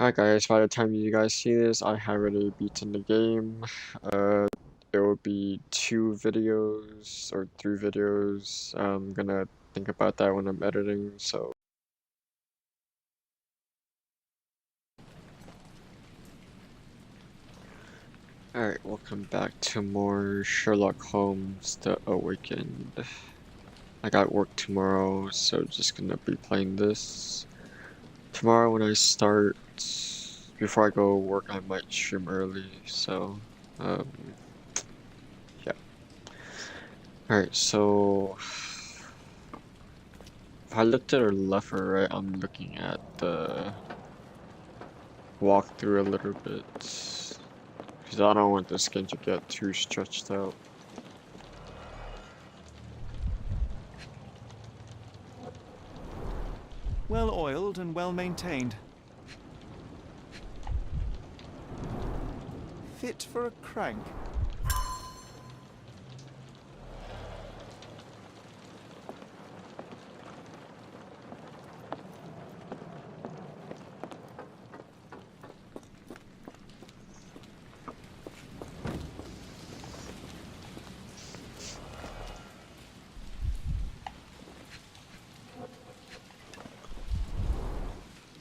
Alright guys, by the time you guys see this, I have already beaten the game. Uh, there will be 2 videos or 3 videos. I'm gonna think about that when I'm editing, so. Alright, welcome back to more Sherlock Holmes The Awakened. I got work tomorrow, so just gonna be playing this. Tomorrow when I start, before I go work, I might stream early, so, yeah. Alright, so if I look to the left or right, I'm looking at the walkthrough a little bit, because I don't want this game to get too stretched out. Well oiled and well maintained. Fit for a crank.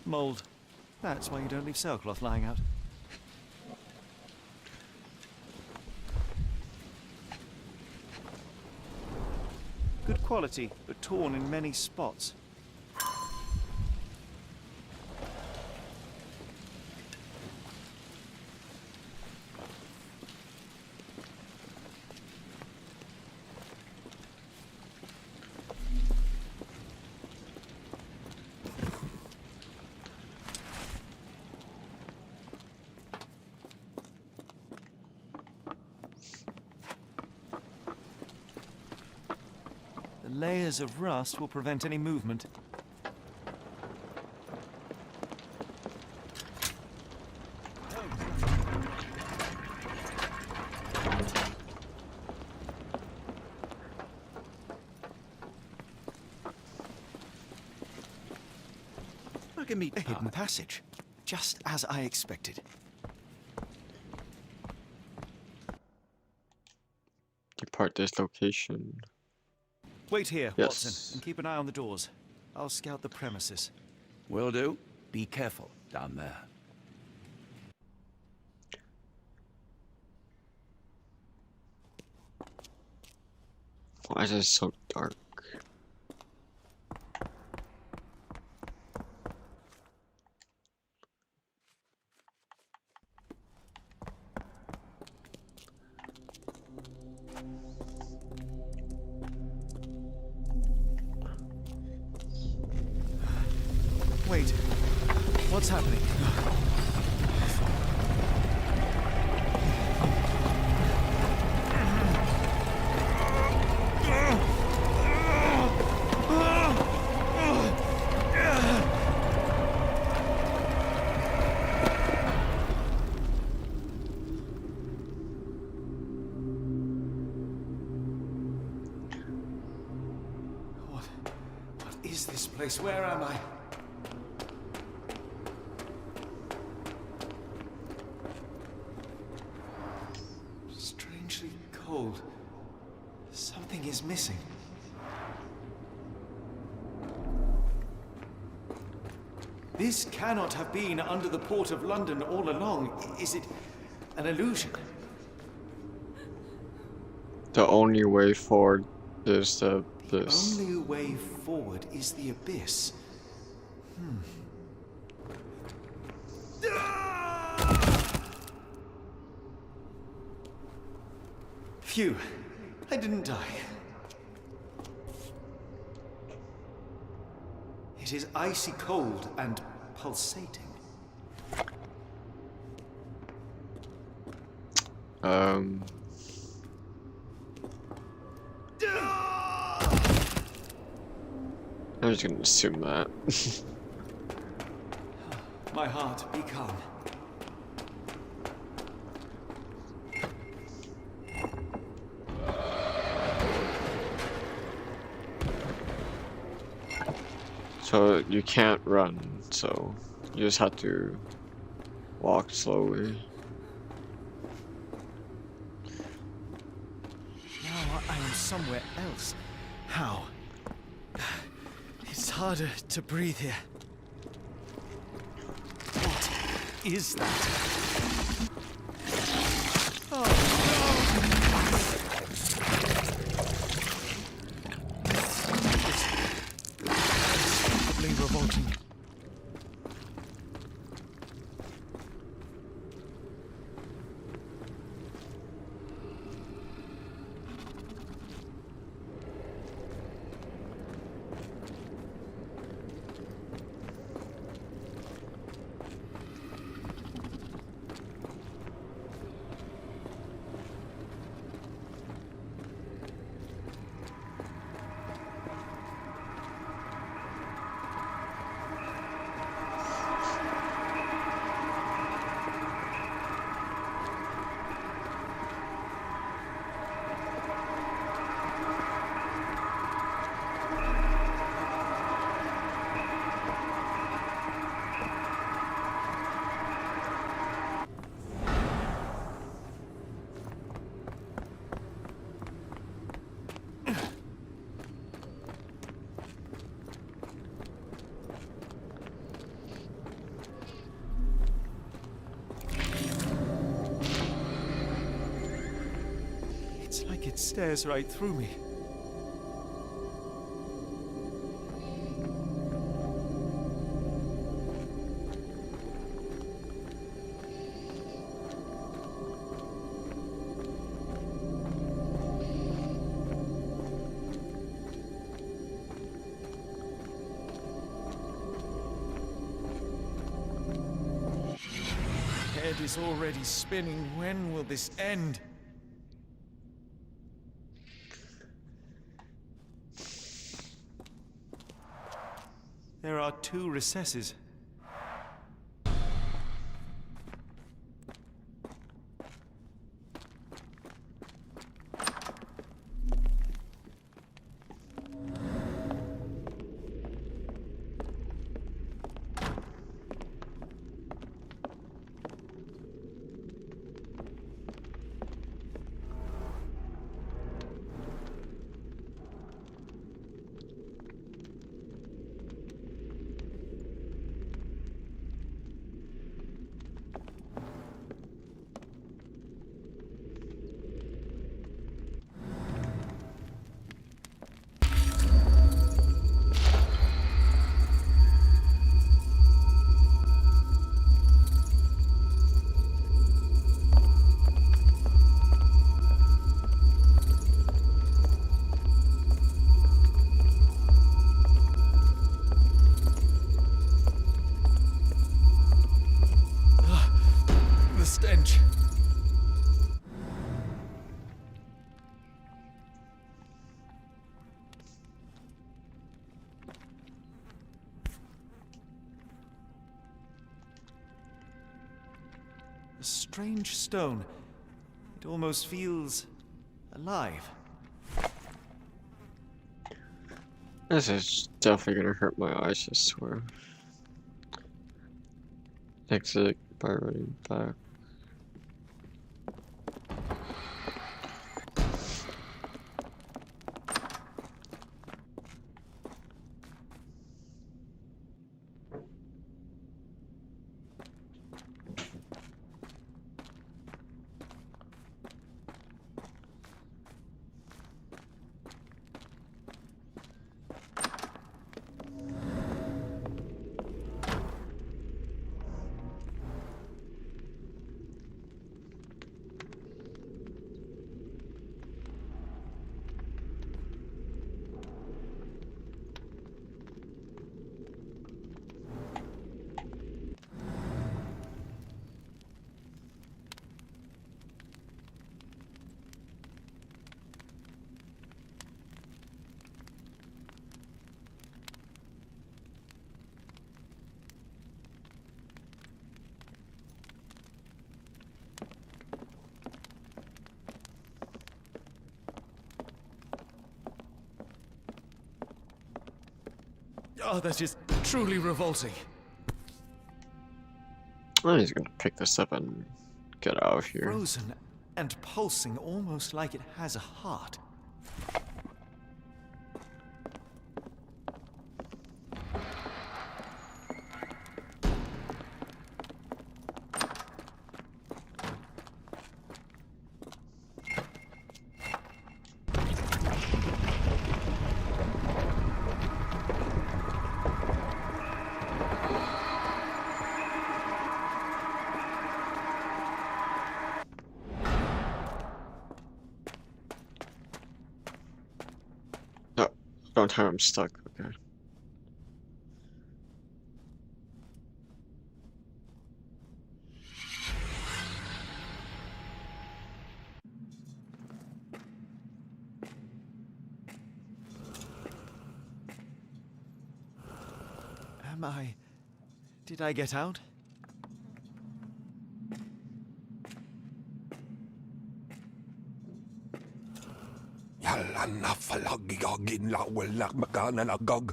Mold. That's why you don't leave sailcloth lying out. Good quality, but torn in many spots. The layers of rust will prevent any movement. Like a hidden passage, just as I expected. Depart this location. Wait here, Yes. Watson, and keep an eye on the doors. I'll scout the premises. Will do. Be careful down there. Why is it so dark? Wait, what's happening? What is this place? Where am I? Strangely cold. Something is missing. This cannot have been under the port of London all along. Is it an illusion? The only way forward is the abyss. The only way forward is the abyss. Phew, I didn't die. It is icy cold and pulsating. I'm just gonna assume that. My heart, be calm. So you can't run, so you just have to Walk slowly. Now I am somewhere else. How? It's harder to breathe here. What is that? Oh no! It's unspeakably revolting. It's like it stares right through me. My head is already spinning. When will this end? There are 2 recesses. The stench. A strange stone. It almost feels alive. This is definitely gonna hurt my eyes, I swear. Exit by running back. Oh, that is truly revolting. I'm just gonna pick this up and get out of here. Frozen and pulsing almost like it has a heart. No, don't tell me I'm stuck. Okay. Did I get out?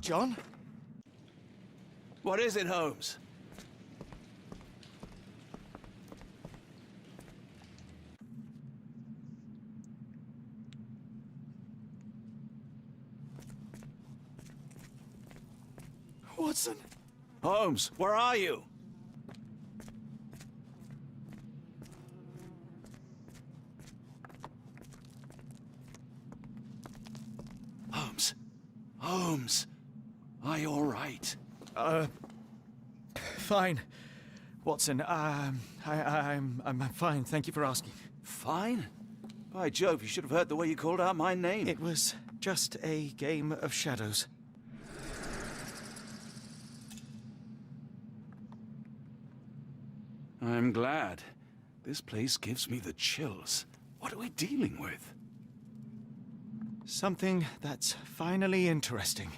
John? What is it, Holmes? Watson? Holmes, where are you? Holmes. Holmes. Are you all right? Fine. Watson, I'm fine. Thank you for asking. Fine? By Jove, you should have heard the way you called out my name. It was just a game of shadows. I'm glad. This place gives me the chills. What are we dealing with? Something that's finally interesting.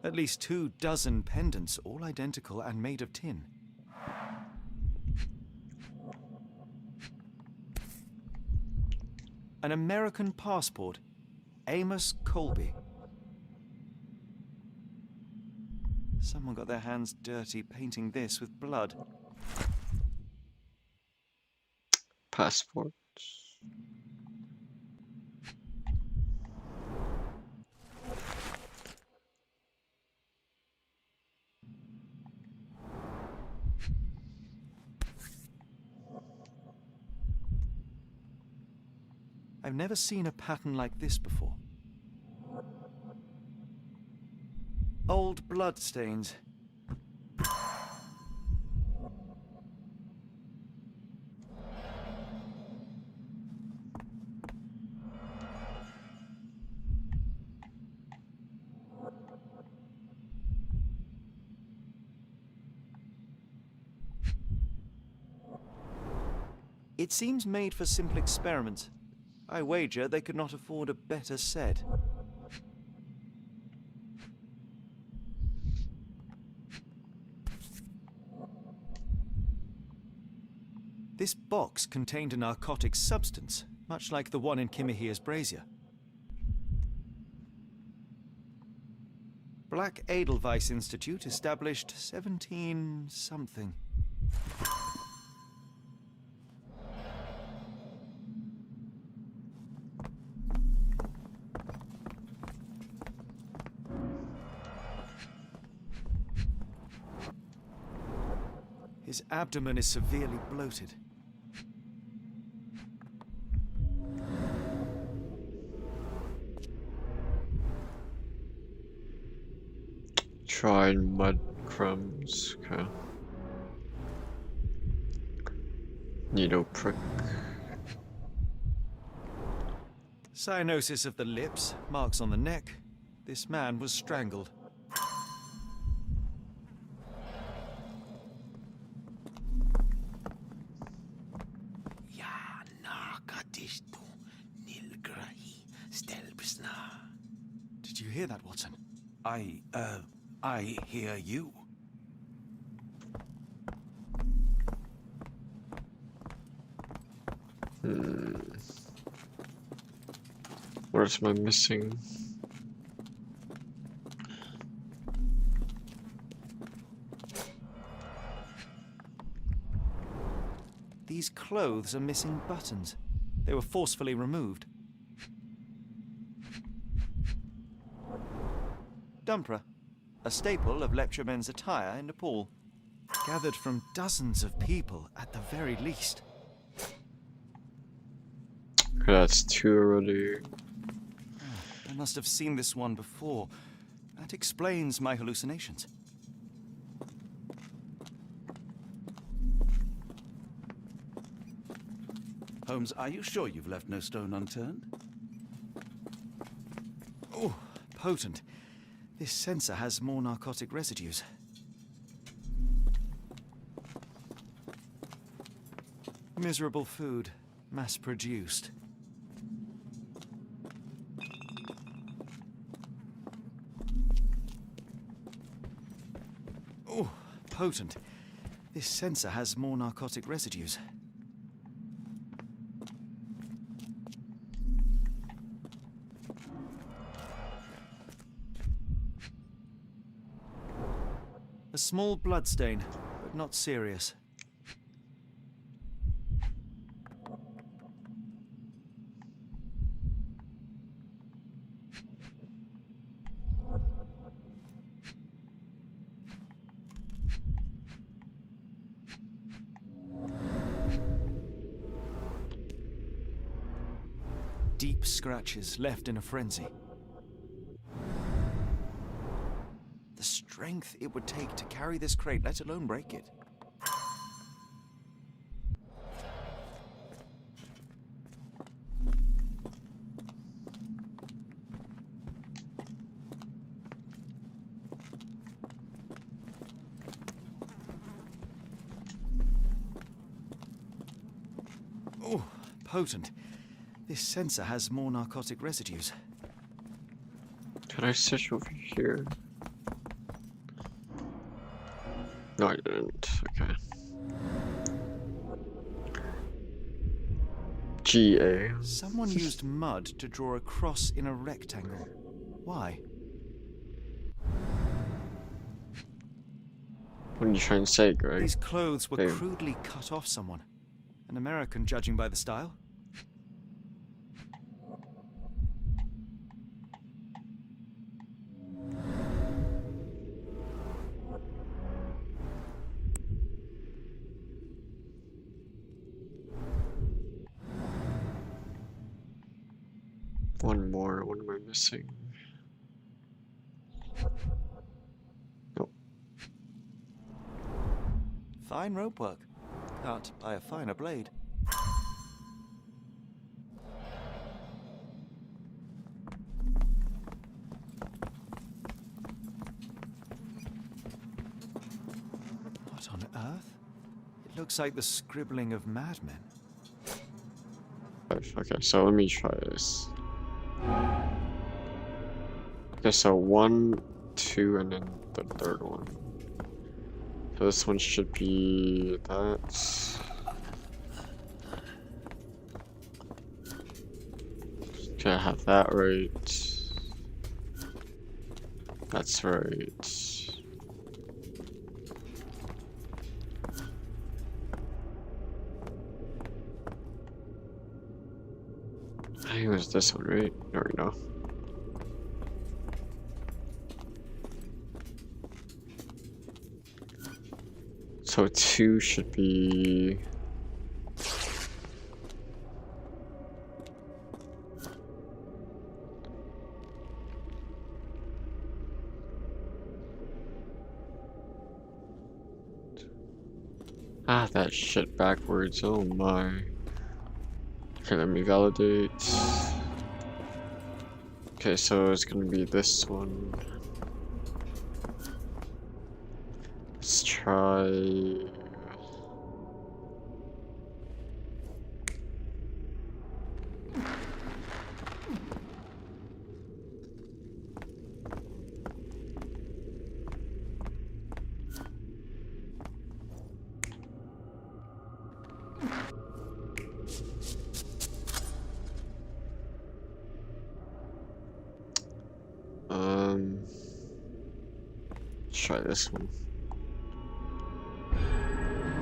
At least 24 pendants, all identical and made of tin. An American passport. Amos Colby. Someone got their hands dirty painting this with blood. Passport. I've never seen a pattern like this before. Old blood stains. It seems made for simple experiments. I wager they could not afford a better set. This box contained a narcotic substance, much like the one in Kimihia's brazier. Black Edelweiss Institute, established 17-something. His abdomen is severely bloated. Tried mud crumbs. Okay. Needle prick. Cyanosis of the lips, marks on the neck. This man was strangled. Did you hear that, Watson? I hear you. What am I missing? These clothes are missing buttons. They were forcefully removed. Dumpra, a staple of lecturemen's attire in Nepal. Gathered from dozens of people at the very least. That's two already. I must have seen this one before. That explains my hallucinations. Holmes, are you sure you've left no stone unturned? Oh, potent. This sensor has more narcotic residues. Miserable food, mass-produced. Oh, potent. This sensor has more narcotic residues. A small bloodstain, but not serious. Deep scratches left in a frenzy. The strength it would take to carry this crate, let alone break it. Oh, potent. This sensor has more narcotic residues. Did I search over here? No, I didn't. Okay. GA. Someone used mud to draw a cross in a rectangle. Why? What are you trying to say, Greg? These clothes were Hey. crudely cut off someone. An American, judging by the style. One more. What am I missing? Nope. Fine rope work, cut by a finer blade. What on earth? It looks like the scribbling of madmen. Okay, so let me try this. Okay, so 1, 2, and then the third one. So this one should be that. Okay, I have that right. That's right. I think it was this one, right? There we go. So 2 should be... Ah, that shit backwards, oh my. Okay, let me validate. Okay, so it's gonna be this one. Let's try... try this one.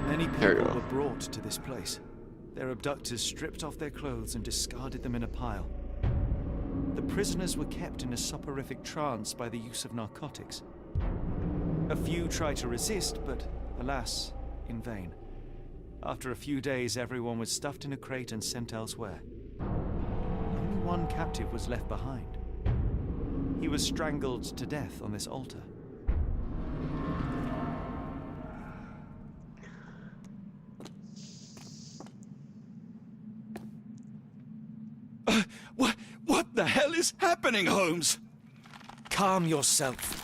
Many There we people go. were brought to this place. Their abductors stripped off their clothes and discarded them in a pile. The prisoners were kept in a soporific trance by the use of narcotics. A few tried to resist, but alas, in vain. After a few days, everyone was stuffed in a crate and sent elsewhere. Only one captive was left behind. He was strangled to death on this altar. What the hell is happening, Holmes? Calm yourself.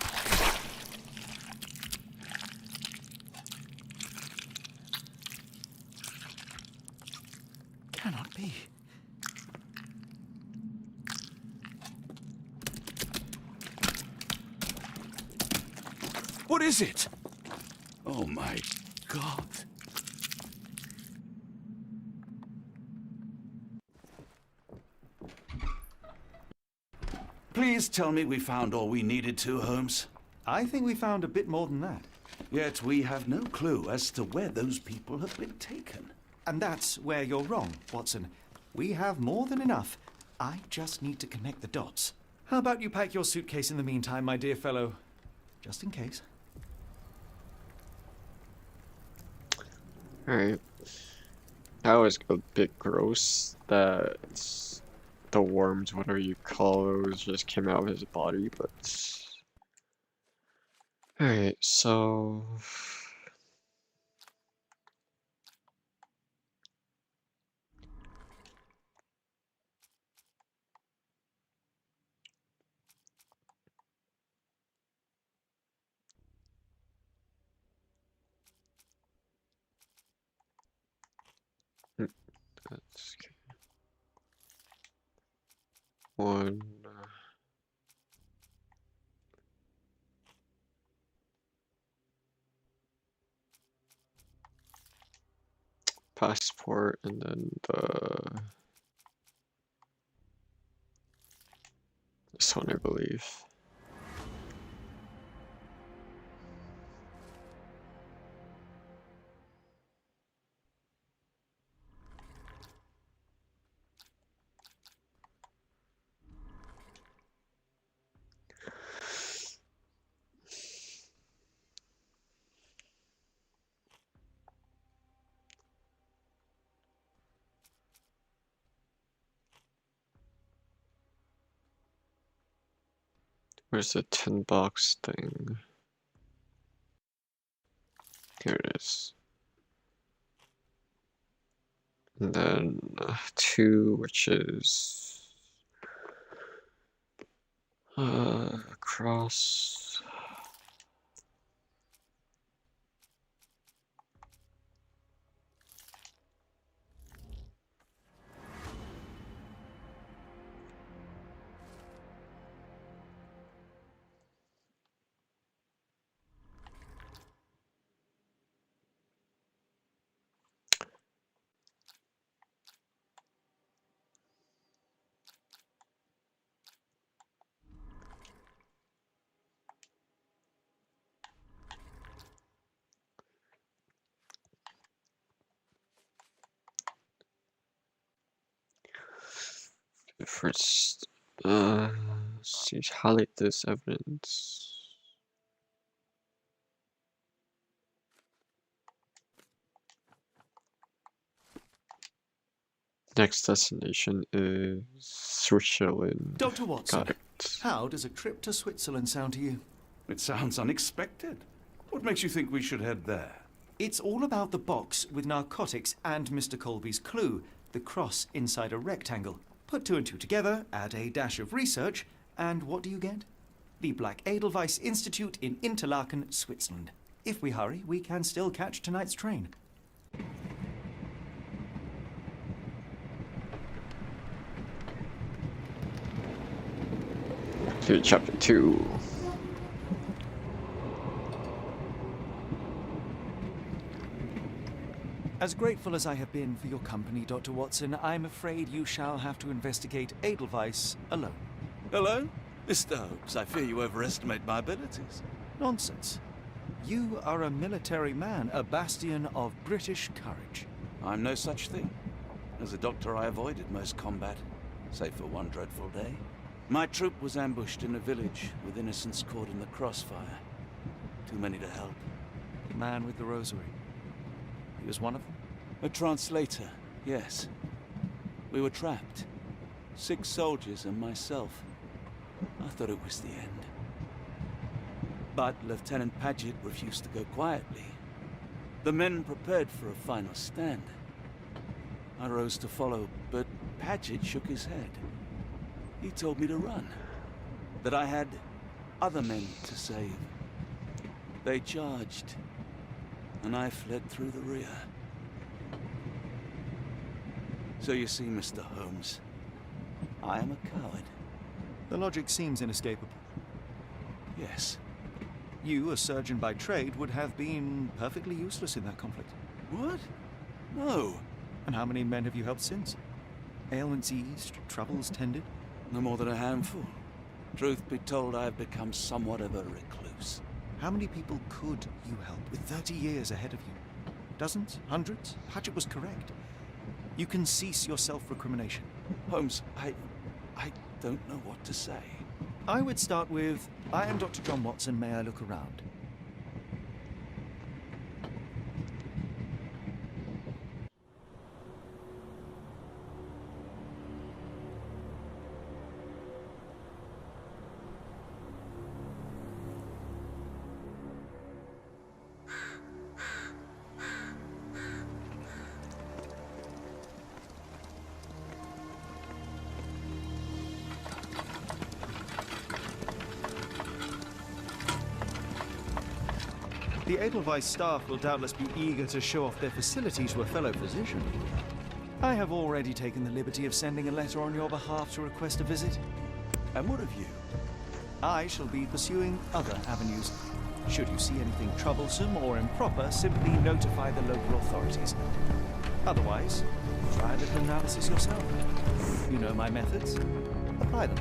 Cannot be. What is it? Oh my God. Please tell me we found all we needed to, Holmes. I think we found a bit more than that. Yet we have no clue as to where those people have been taken. And that's where you're wrong, Watson. We have more than enough. I just need to connect the dots. How about you pack your suitcase in the meantime, my dear fellow? Just in case. Alright. That was a bit gross that the worms, whatever you call those, just came out of his body, but... Alright, so... That's okay. One... passport, and then this one, I believe. Where's the 10 box thing? Here it is. And then 2, which is across. First, see, highlight this evidence. Next destination is Switzerland. Dr. Watson, Got it. how does a trip to Switzerland sound to you? It sounds unexpected. What makes you think we should head there? It's all about the box with narcotics and Mr. Colby's clue, the cross inside a rectangle. Put 2 and 2 together, add a dash of research, and what do you get? The Black Edelweiss Institute in Interlaken, Switzerland. If we hurry, we can still catch tonight's train. To chapter 2. As grateful as I have been for your company, Dr. Watson, I'm afraid you shall have to investigate Edelweiss alone. Hello? Mr. Holmes, I fear you overestimate my abilities. Nonsense. You are a military man, a bastion of British courage. I'm no such thing. As a doctor, I avoided most combat, save for one dreadful day. My troop was ambushed in a village with innocents caught in the crossfire. Too many to help. The man with the rosary. He was one of them? A translator, yes. We were trapped. 6 soldiers and myself. I thought it was the end. But Lieutenant Paget refused to go quietly. The men prepared for a final stand. I rose to follow, but Paget shook his head. He told me to run. That I had other men to save. They charged, and I fled through the rear. So you see, Mr. Holmes, I am a coward. The logic seems inescapable. Yes. You, a surgeon by trade, would have been perfectly useless in that conflict. What? No. And how many men have you helped since? Ailments eased, troubles tended? No more than a handful. Truth be told, I have become somewhat of a recluse. How many people could you help with 30 years ahead of you? Dozens? Hundreds? Paget was correct. You can cease your self-recrimination. Holmes, I don't know what to say. I would start with, I am Dr. John Watson, may I look around? The Edelweiss staff will doubtless be eager to show off their facility to a fellow physician. I have already taken the liberty of sending a letter on your behalf to request a visit. And what of you? I shall be pursuing other avenues. Should you see anything troublesome or improper, simply notify the local authorities. Otherwise, try a little analysis yourself. You know my methods. Apply them.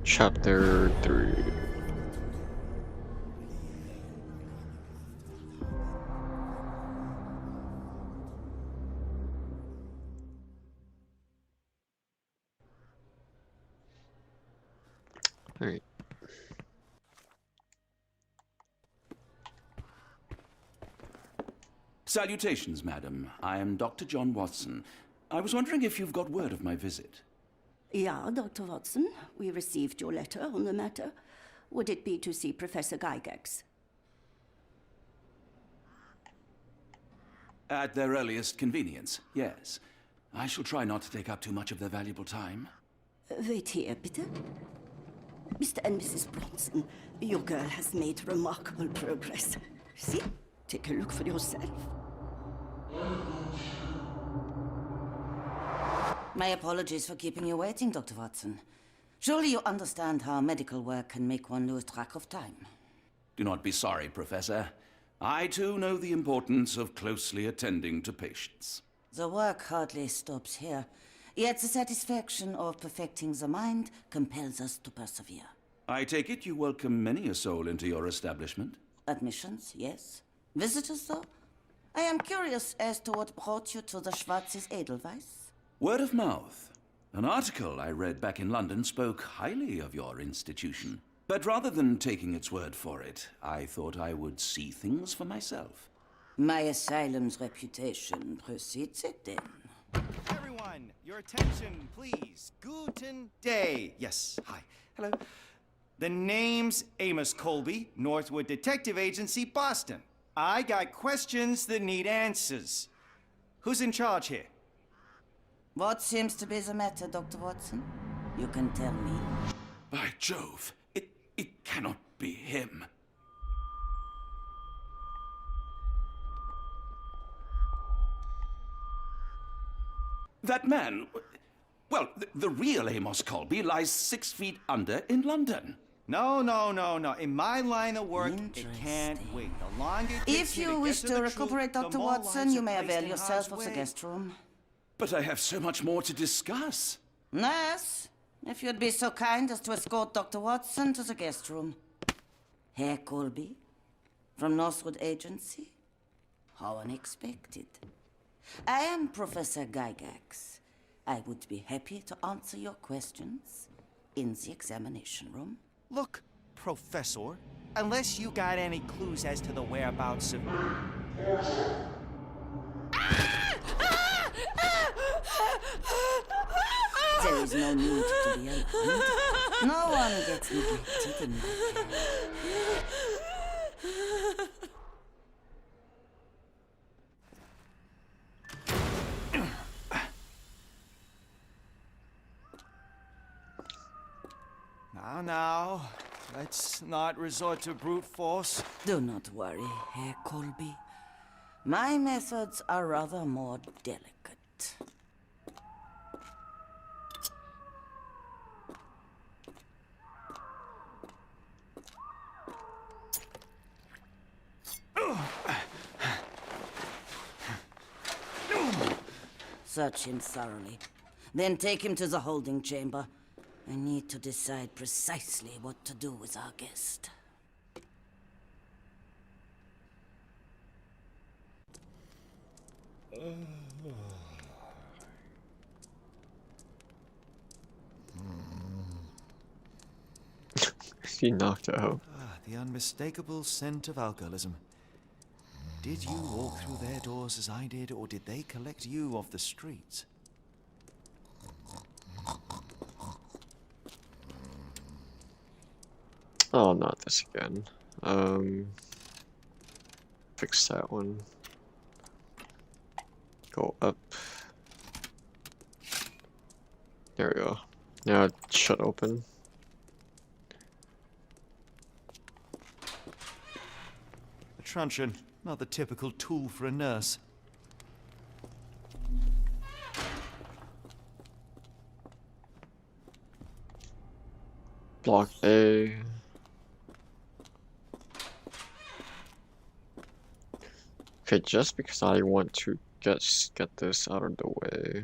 Chapter 3. Alright. Salutations, madam. I am Dr. John Watson. I was wondering if you've got word of my visit. Yeah, Dr. Watson. We received your letter on the matter. Would it be to see Professor Gygax? At their earliest convenience, yes. I shall try not to take up too much of their valuable time. Wait here, bitte. Mr. and Mrs. Bronson, your girl has made remarkable progress. See? Take a look for yourself. My apologies for keeping you waiting, Dr. Watson. Surely you understand how medical work can make one lose track of time. Do not be sorry, Professor. I too know the importance of closely attending to patients. The work hardly stops here, yet the satisfaction of perfecting the mind compels us to persevere. I take it you welcome many a soul into your establishment? Admissions, yes. Visitors, though? I am curious as to what brought you to the Schwarzes Edelweiss. Word of mouth. An article I read back in London spoke highly of your institution. But rather than taking its word for it, I thought I would see things for myself. My asylum's reputation precedes it, then. Everyone, your attention, please. Guten Day. Yes, hi. Hello. The name's Amos Colby, Northwood Detective Agency, Boston. I got questions that need answers. Who's in charge here? What seems to be the matter, Dr. Watson? You can tell me. By Jove, it cannot be him. That man... Well, the real Amos Colby lies 6 feet under in London. No. In my line of work, it can't wait. The longer it takes If me you to wish get to to the recuperate, truth, the Dr. more Watson, lives you are may placed avail in yourself harm's of the way. guest room. But I have so much more to discuss. Nurse, if you'd be so kind as to escort Dr. Watson to the guest room. Herr Colby, from Northwood Agency. How unexpected. I am Professor Gygax. I would be happy to answer your questions in the examination room. Look, Professor, unless you got any clues as to the whereabouts of... There is no need to be alarmed. No one gets neglected in my care. Now, let's not resort to brute force. Do not worry, Herr Colby. My methods are rather more delicate. Search him thoroughly. Then take him to the holding chamber. I need to decide precisely what to do with our guest. He knocked out. The unmistakable scent of alcoholism. Did you walk through their doors as I did, or did they collect you off the streets? Oh, not this again. Fix that one. Go up. There we go. Now it should open. A truncheon, not the typical tool for a nurse. Block A. Okay, just because I want to get this out of the way.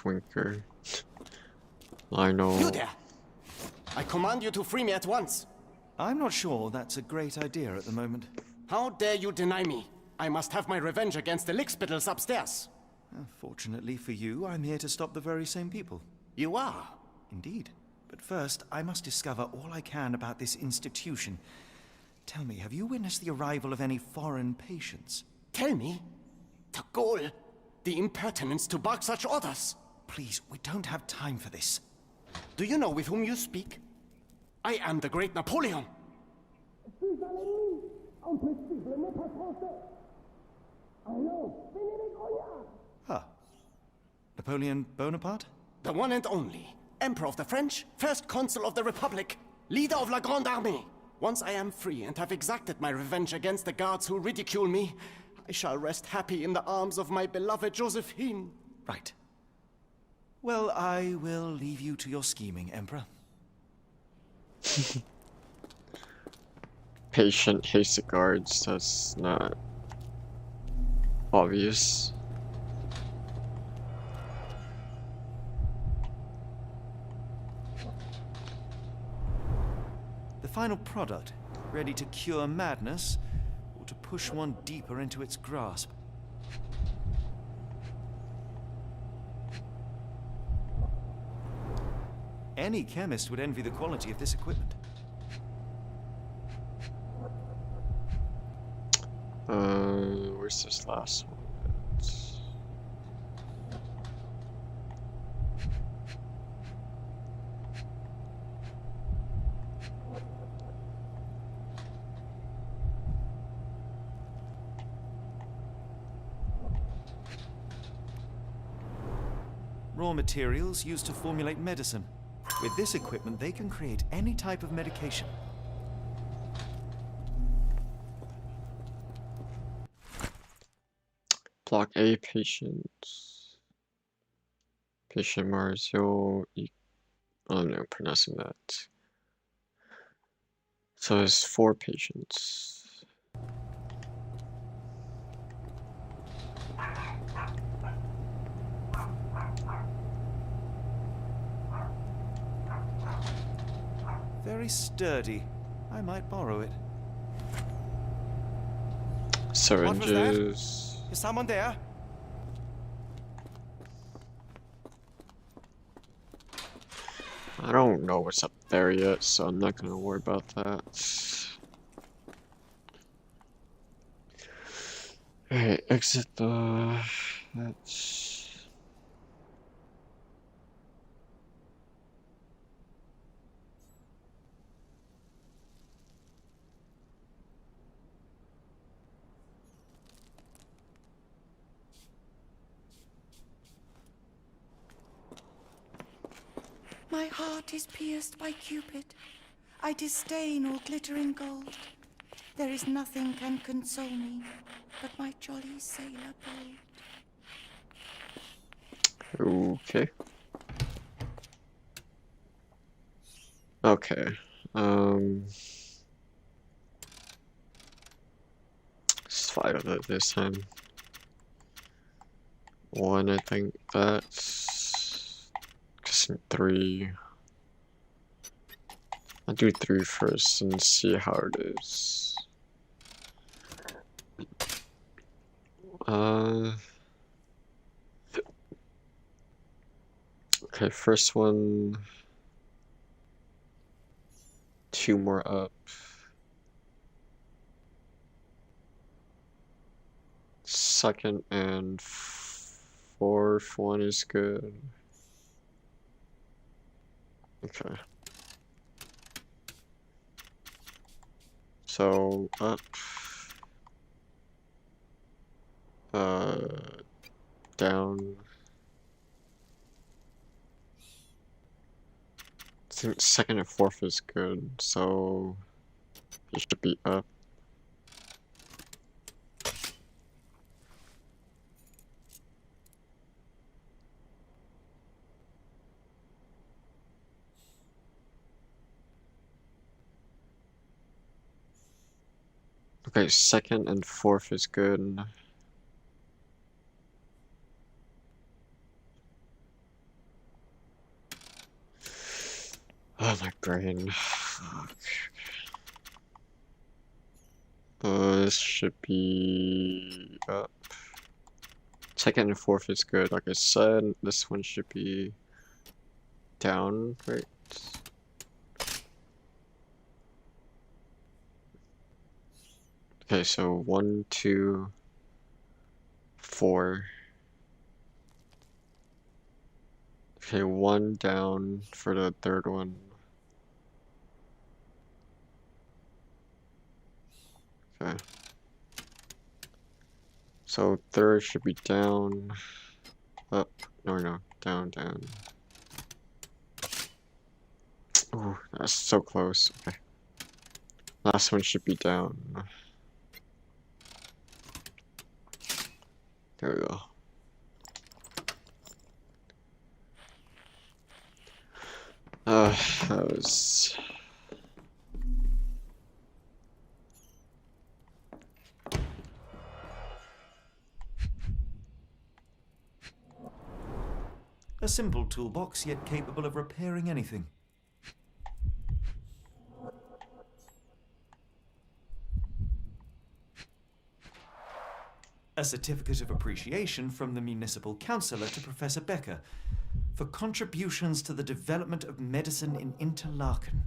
Winker. Lionel. You there! I command you to free me at once. I'm not sure that's a great idea at the moment. How dare you deny me? I must have my revenge against the lickspittles upstairs. Fortunately for you, I'm here to stop the very same people. You are? Indeed. But first, I must discover all I can about this institution. Tell me, have you witnessed the arrival of any foreign patients? Tell me? The gall, the impertinence to bark such orders. Please, we don't have time for this. Do you know with whom you speak? I am the great Napoleon. Ah. Napoleon Bonaparte? The one and only. Emperor of the French, first consul of the Republic, leader of La Grande Armée. Once I am free and have exacted my revenge against the guards who ridicule me, I shall rest happy in the arms of my beloved Josephine. Right. Well, I will leave you to your scheming, Emperor. Patient hates the guards, that's not obvious. The final product, ready to cure madness, or to push one deeper into its grasp. Any chemist would envy the quality of this equipment. Where's this last one? raw materials used to formulate medicine. With this equipment, they can create any type of medication. Block A patients. Patient Marzio. I'm not pronouncing that. So there's 4 patients. Very sturdy. I might borrow it. Syringes. Is someone there? I don't know what's up there yet, so I'm not gonna worry about that. Alright, exit the hatch. My heart is pierced by Cupid. I disdain all glittering gold. There is nothing can console me but my jolly sailor bold. Okay. Okay. It's 5 of it this time. 1, I think that's 3. I'll do 3 first and see how it is. Okay, first one. 2 more up. Second and 4th one is good. Okay. So up. Down. I think 2nd and 4th is good, so it should be up. Okay, 2nd and 4th is good. Oh, my brain. Fuck. This should be up. 2nd and 4th is good. Like I said, this one should be down, right? Okay, so 1, 2, 4. Okay, 1 down for the 3rd one. Okay. So 3rd should be down, up, no, down. Ooh, that's so close. Okay. Last one should be down. There we go. That was... A simple toolbox, yet capable of repairing anything. A certificate of appreciation from the municipal councillor to Professor Becker for contributions to the development of medicine in Interlaken.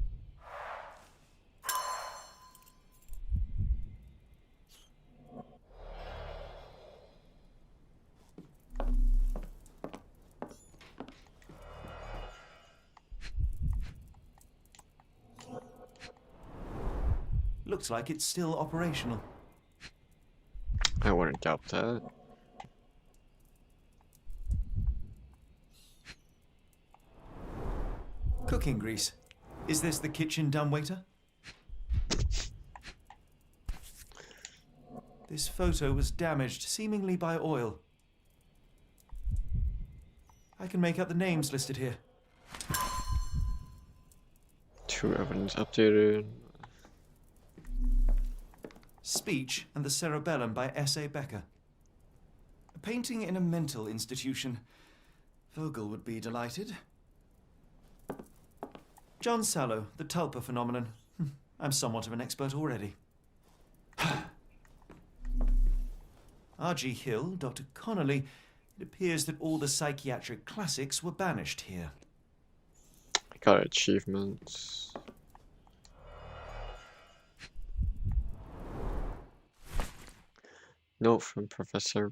Looks like it's still operational. I wouldn't doubt that. Cooking grease. Is this the kitchen dumbwaiter? This photo was damaged, seemingly by oil. I can make out the names listed here. 2 evidence updated. Speech and the Cerebellum by S.A. Becker. A painting in a mental institution. Vogel would be delighted. John Sallow, the Tulpa phenomenon. I'm somewhat of an expert already. R.G. Hill, Dr. Connolly. It appears that all the psychiatric classics were banished here. I got achievements. Note from Professor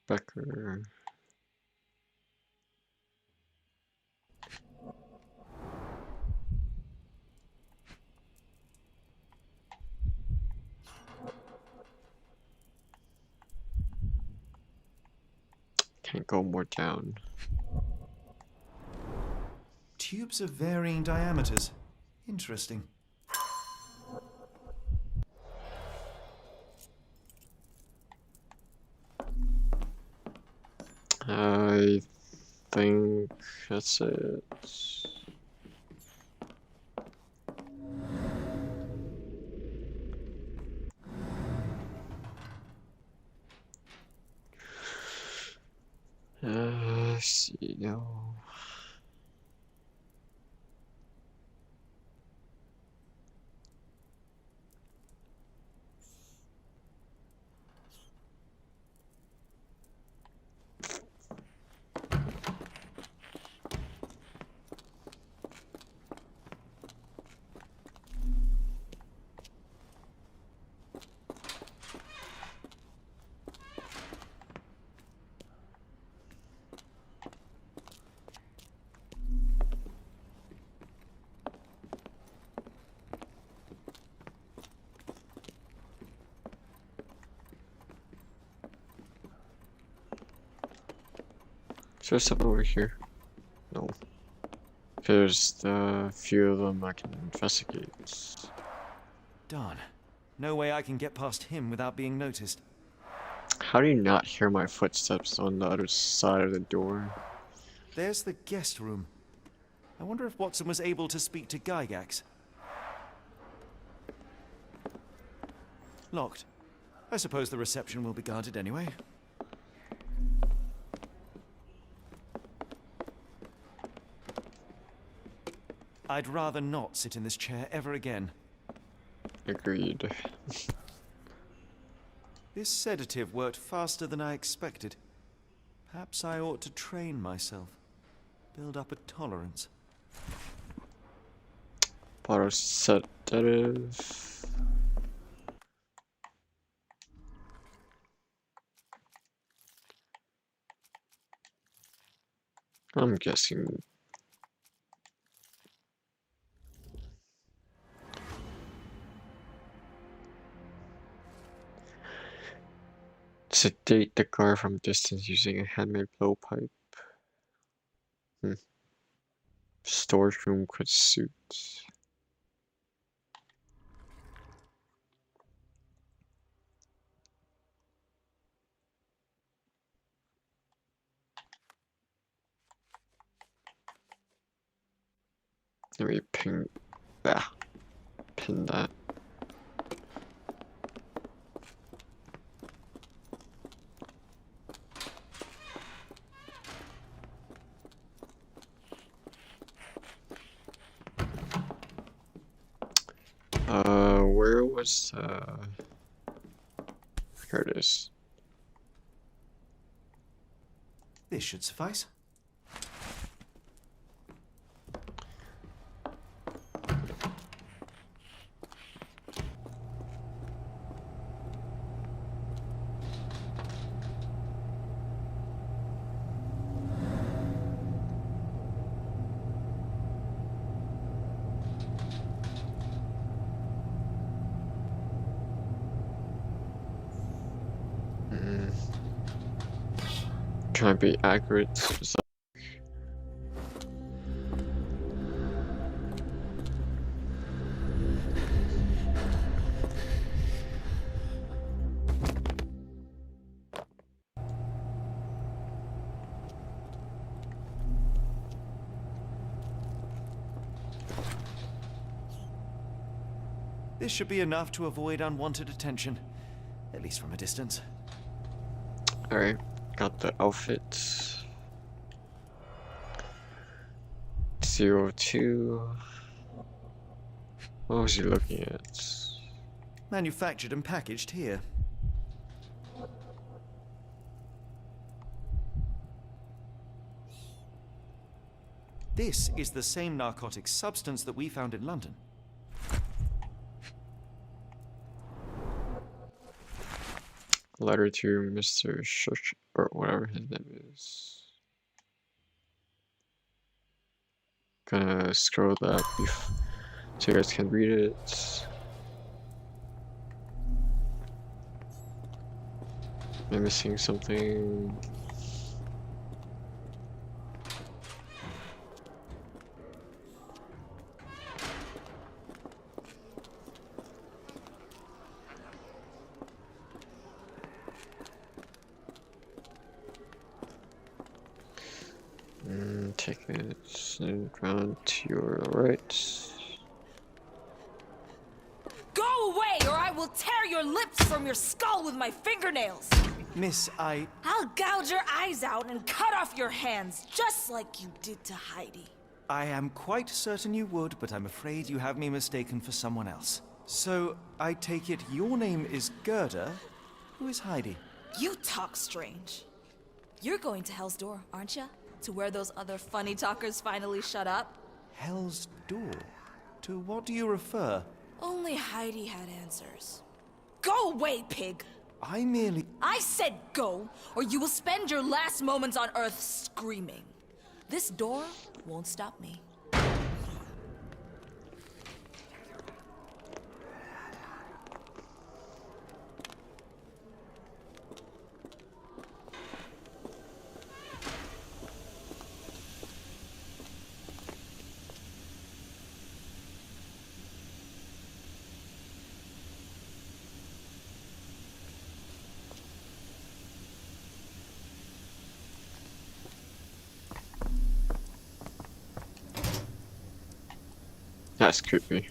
Becker. Can't go more down. Tubes of varying diameters. Interesting. I think that's it. Let's see now. Is there something over here? No. There's a few of them I can investigate. Darn. No way I can get past him without being noticed. How do you not hear my footsteps on the other side of the door? There's the guest room. I wonder if Watson was able to speak to Gygax. Locked. I suppose the reception will be guarded anyway. I'd rather not sit in this chair ever again. Agreed. This sedative worked faster than I expected. Perhaps I ought to train myself. Build up a tolerance. Bottle sedative. I'm guessing sedate the guard from distance using a handmade blowpipe. Storage room could suit. Let me pin that. Where was here it is. This should suffice. Trying to be accurate. So This should be enough to avoid unwanted attention, at least from a distance. Alright, got the outfit. 02. What was he looking at? Manufactured and packaged here. This is the same narcotic substance that we found in London. Letter to Mr. Shush, or whatever his name is. Gonna scroll that so you guys can read it. Am I missing something? Take it and round to your right. Go away, or I will tear your lips from your skull with my fingernails! Miss, I'll gouge your eyes out and cut off your hands, just like you did to Heidi. I am quite certain you would, but I'm afraid you have me mistaken for someone else. So, I take it your name is Gerda? Who is Heidi? You talk strange. You're going to Hell's Door, aren't you? To where those other funny talkers finally shut up? Hell's Door? To what do you refer? Only Heidi had answers. Go away, pig! I said go, or you will spend your last moments on Earth screaming. This door won't stop me. That's creepy.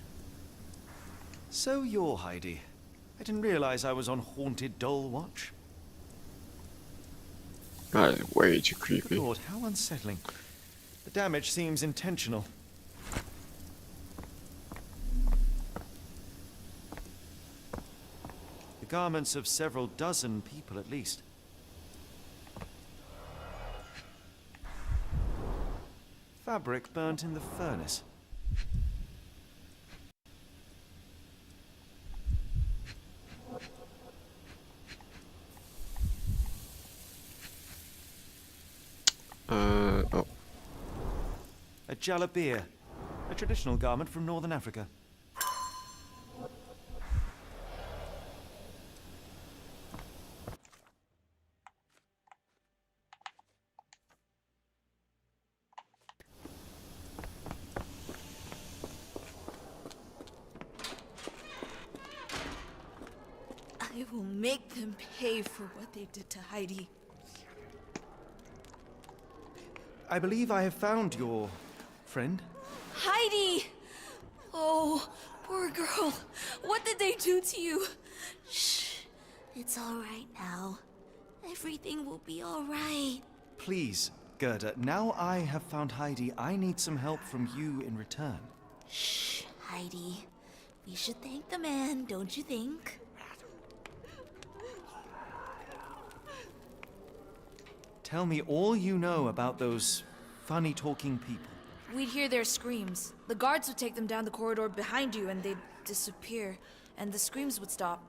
So you're Heidi. I didn't realize I was on haunted doll watch. That is way too creepy. Lord, how unsettling. The damage seems intentional. The garments of several dozen people at least. Fabric burnt in the furnace. Oh. A jalabia, a traditional garment from northern Africa. I will make them pay for what they did to Heidi. I believe I have found your friend. Heidi! Oh, poor girl. What did they do to you? Shh. It's all right now. Everything will be all right. Please, Gerda, now I have found Heidi, I need some help from you in return. Shh, Heidi. We should thank the man, don't you think? Tell me all you know about those funny-talking people. We'd hear their screams. The guards would take them down the corridor behind you and they'd disappear. And the screams would stop.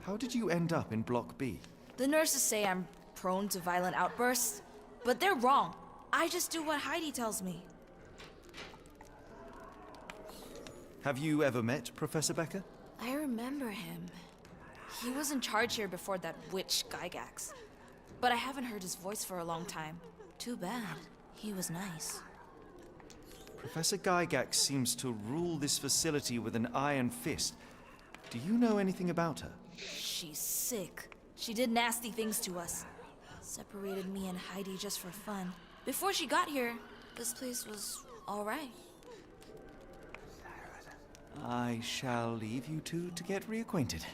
How did you end up in Block B? The nurses say I'm prone to violent outbursts. But they're wrong. I just do what Heidi tells me. Have you ever met Professor Becker? I remember him. He was in charge here before that witch Gygax. But I haven't heard his voice for a long time. Too bad. He was nice. Professor Gygax seems to rule this facility with an iron fist. Do you know anything about her? She's sick. She did nasty things to us. Separated me and Heidi just for fun. Before she got here, this place was all right. I shall leave you two to get reacquainted.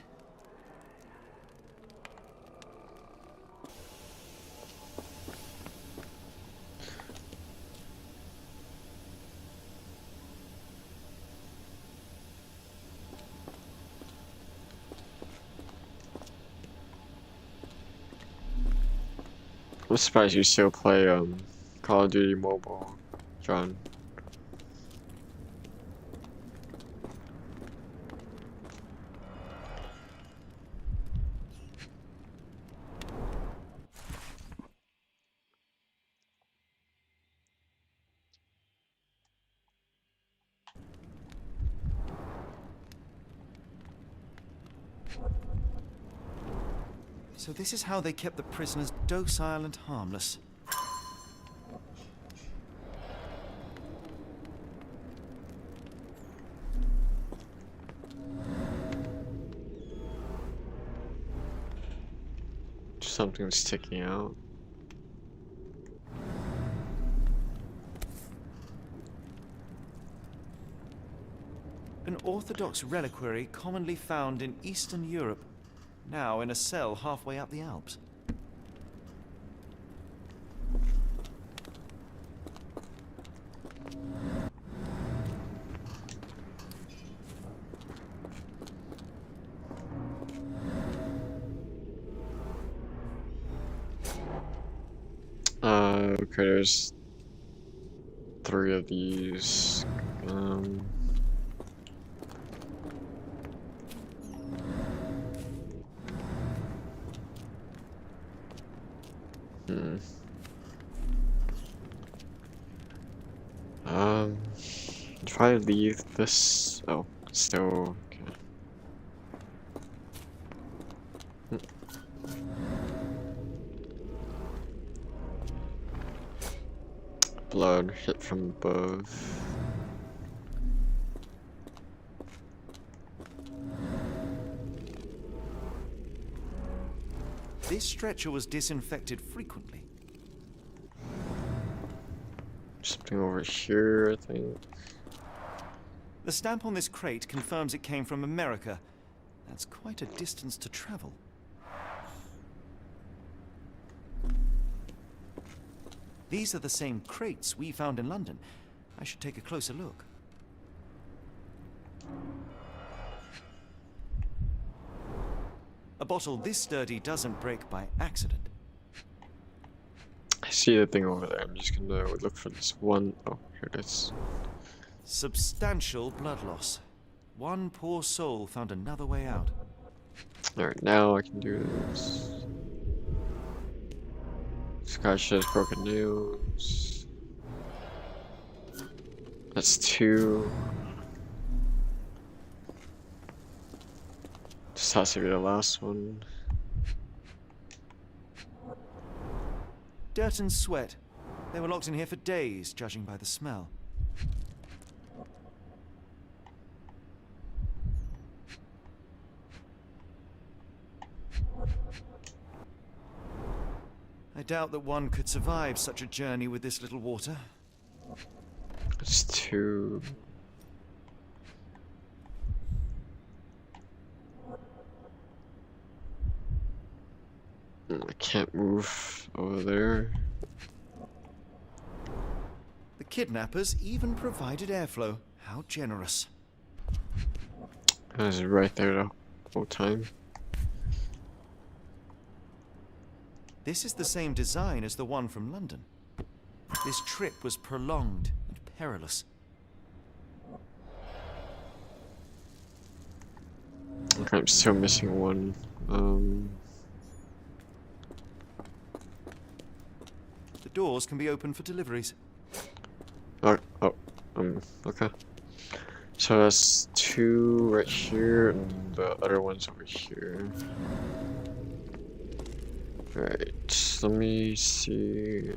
I'm surprised you still play Call of Duty Mobile, John. So this is how they kept the prisoners docile and harmless. Something sticking out. An orthodox reliquary commonly found in Eastern Europe, now in a cell halfway up the Alps. Okay, there's 3 of these. If I leave this, oh, still okay. Blood hit from above. This stretcher was disinfected frequently. Something over here, I think. The stamp on this crate confirms it came from America. That's quite a distance to travel. These are the same crates we found in London. I should take a closer look. A bottle this sturdy doesn't break by accident. I see the thing over there. I'm just gonna look for this one. Oh, here it is. Substantial blood loss. One poor soul found another way out. Alright, now I can do this. This guy has broken nails. That's 2. This has to be the last one. Dirt and sweat. They were locked in here for days, judging by the smell. I doubt that one could survive such a journey with this little water. It's 2. I can't move over there. The kidnappers even provided airflow. How generous. I was right there the whole time. This is the same design as the one from London. This trip was prolonged and perilous. Okay, I'm still missing one. The doors can be opened for deliveries. Okay. So that's 2 right here, and the other one's over here. Right, let me see.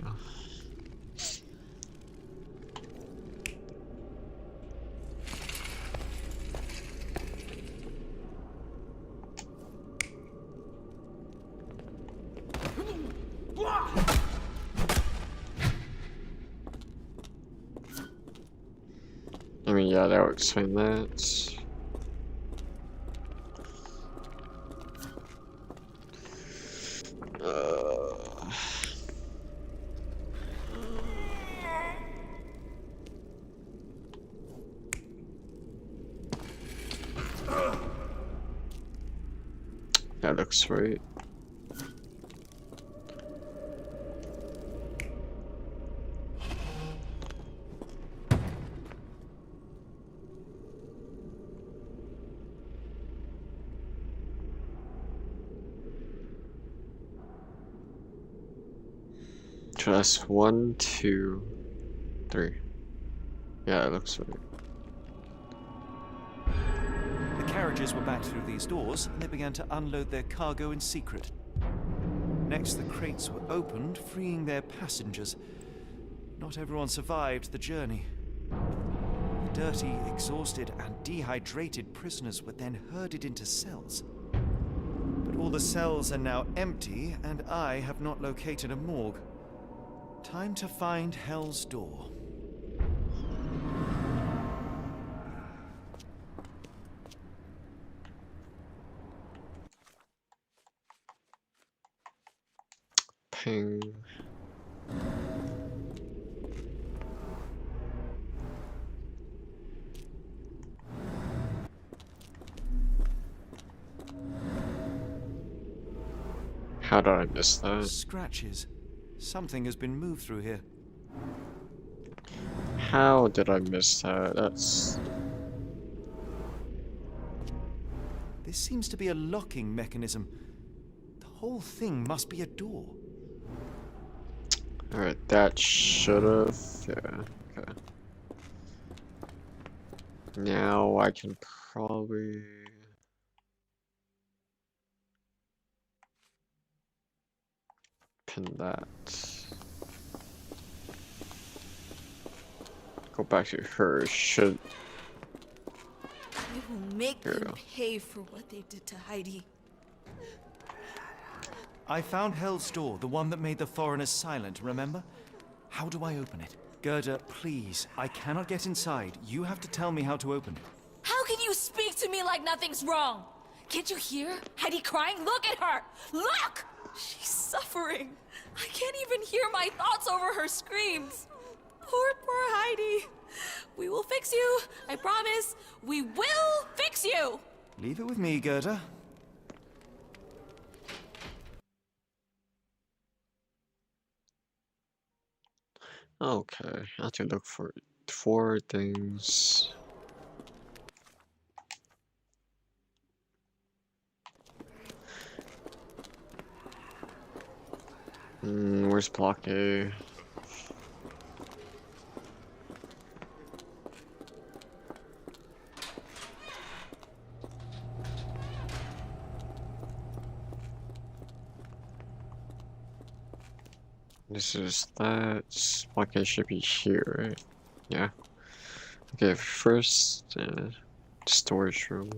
I mean, yeah, that would explain that. looks right. So that's 1, 2, 3. Yeah, it looks right. The carriages were back through these doors, and they began to unload their cargo in secret. Next, the crates were opened, freeing their passengers. Not everyone survived the journey. The dirty, exhausted, and dehydrated prisoners were then herded into cells. But all the cells are now empty, and I have not located a morgue. Time to find Hell's Door. Ping. How did I miss that? Scratches. Something has been moved through here. How did I miss that? That's... This seems to be a locking mechanism. The whole thing must be a door. Alright, that should've... Yeah, okay. Now I can probably... pin that. Go back to her. Should... We will make Here we them go. pay for what they did to Heidi. I found Hell's Door, the one that made the foreigners silent, remember? How do I open it? Gerda, please. I cannot get inside. You have to tell me how to open it. How can you speak to me like nothing's wrong? Can't you hear Heidi crying? Look at her! Look! She's suffering. I can't even hear my thoughts over her screams. Poor Heidi. We will fix you. I promise. We will fix you. Leave it with me, Gerda. Okay, I have to look for 4 things. Where's block A? This is that. Block A should be here, right? Yeah. Okay, first, storage room.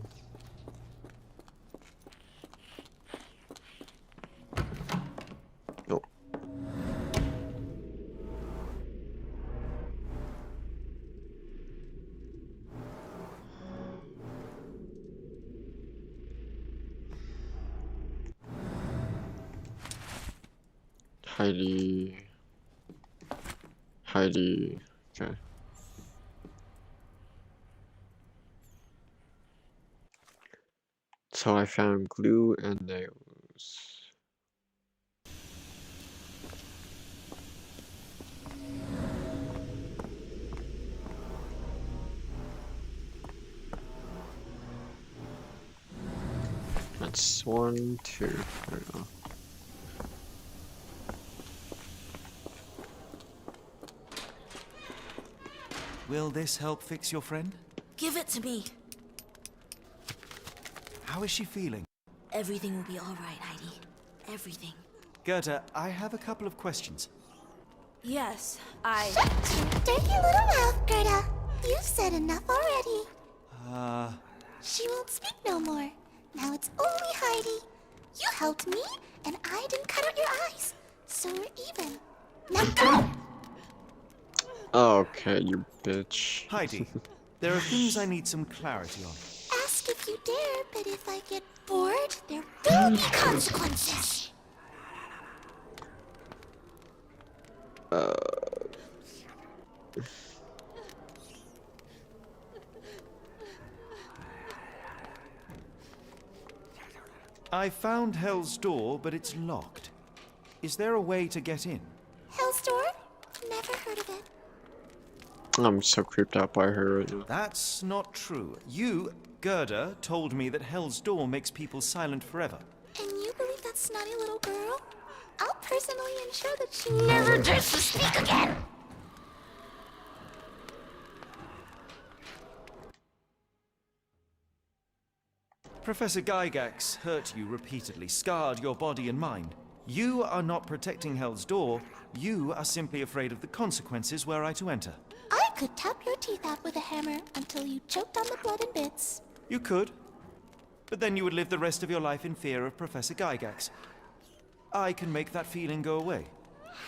Nope. Heidi. Okay. So I found glue and nails. That's 1, 2. There we go. Will this help fix your friend? Give it to me. How is she feeling? Everything will be all right, Heidi. Everything. Gerda, I have a couple of questions. Yes, Shut your dirty little mouth, Gerda. You've said enough already. She won't speak no more. Now it's only Heidi. You helped me, and I didn't cut out your eyes. So we're even. Now go! Okay, you bitch. Heidi, there are things I need some clarity on. Ask if you dare, but if I get bored, there will be consequences. I found Hell's Door, but it's locked. Is there a way to get in? Hell's Door? Never heard of it. I'm so creeped out by her right now. That's not true. You, Gerda, told me that Hell's Door makes people silent forever. And you believe that snotty little girl? I'll personally ensure that she never dares to speak again! Professor Gygax hurt you repeatedly, scarred your body and mind. You are not protecting Hell's Door. You are simply afraid of the consequences were I to enter. I could tap your teeth out with a hammer until you choked on the blood in bits. You could. But then you would live the rest of your life in fear of Professor Gygax. I can make that feeling go away.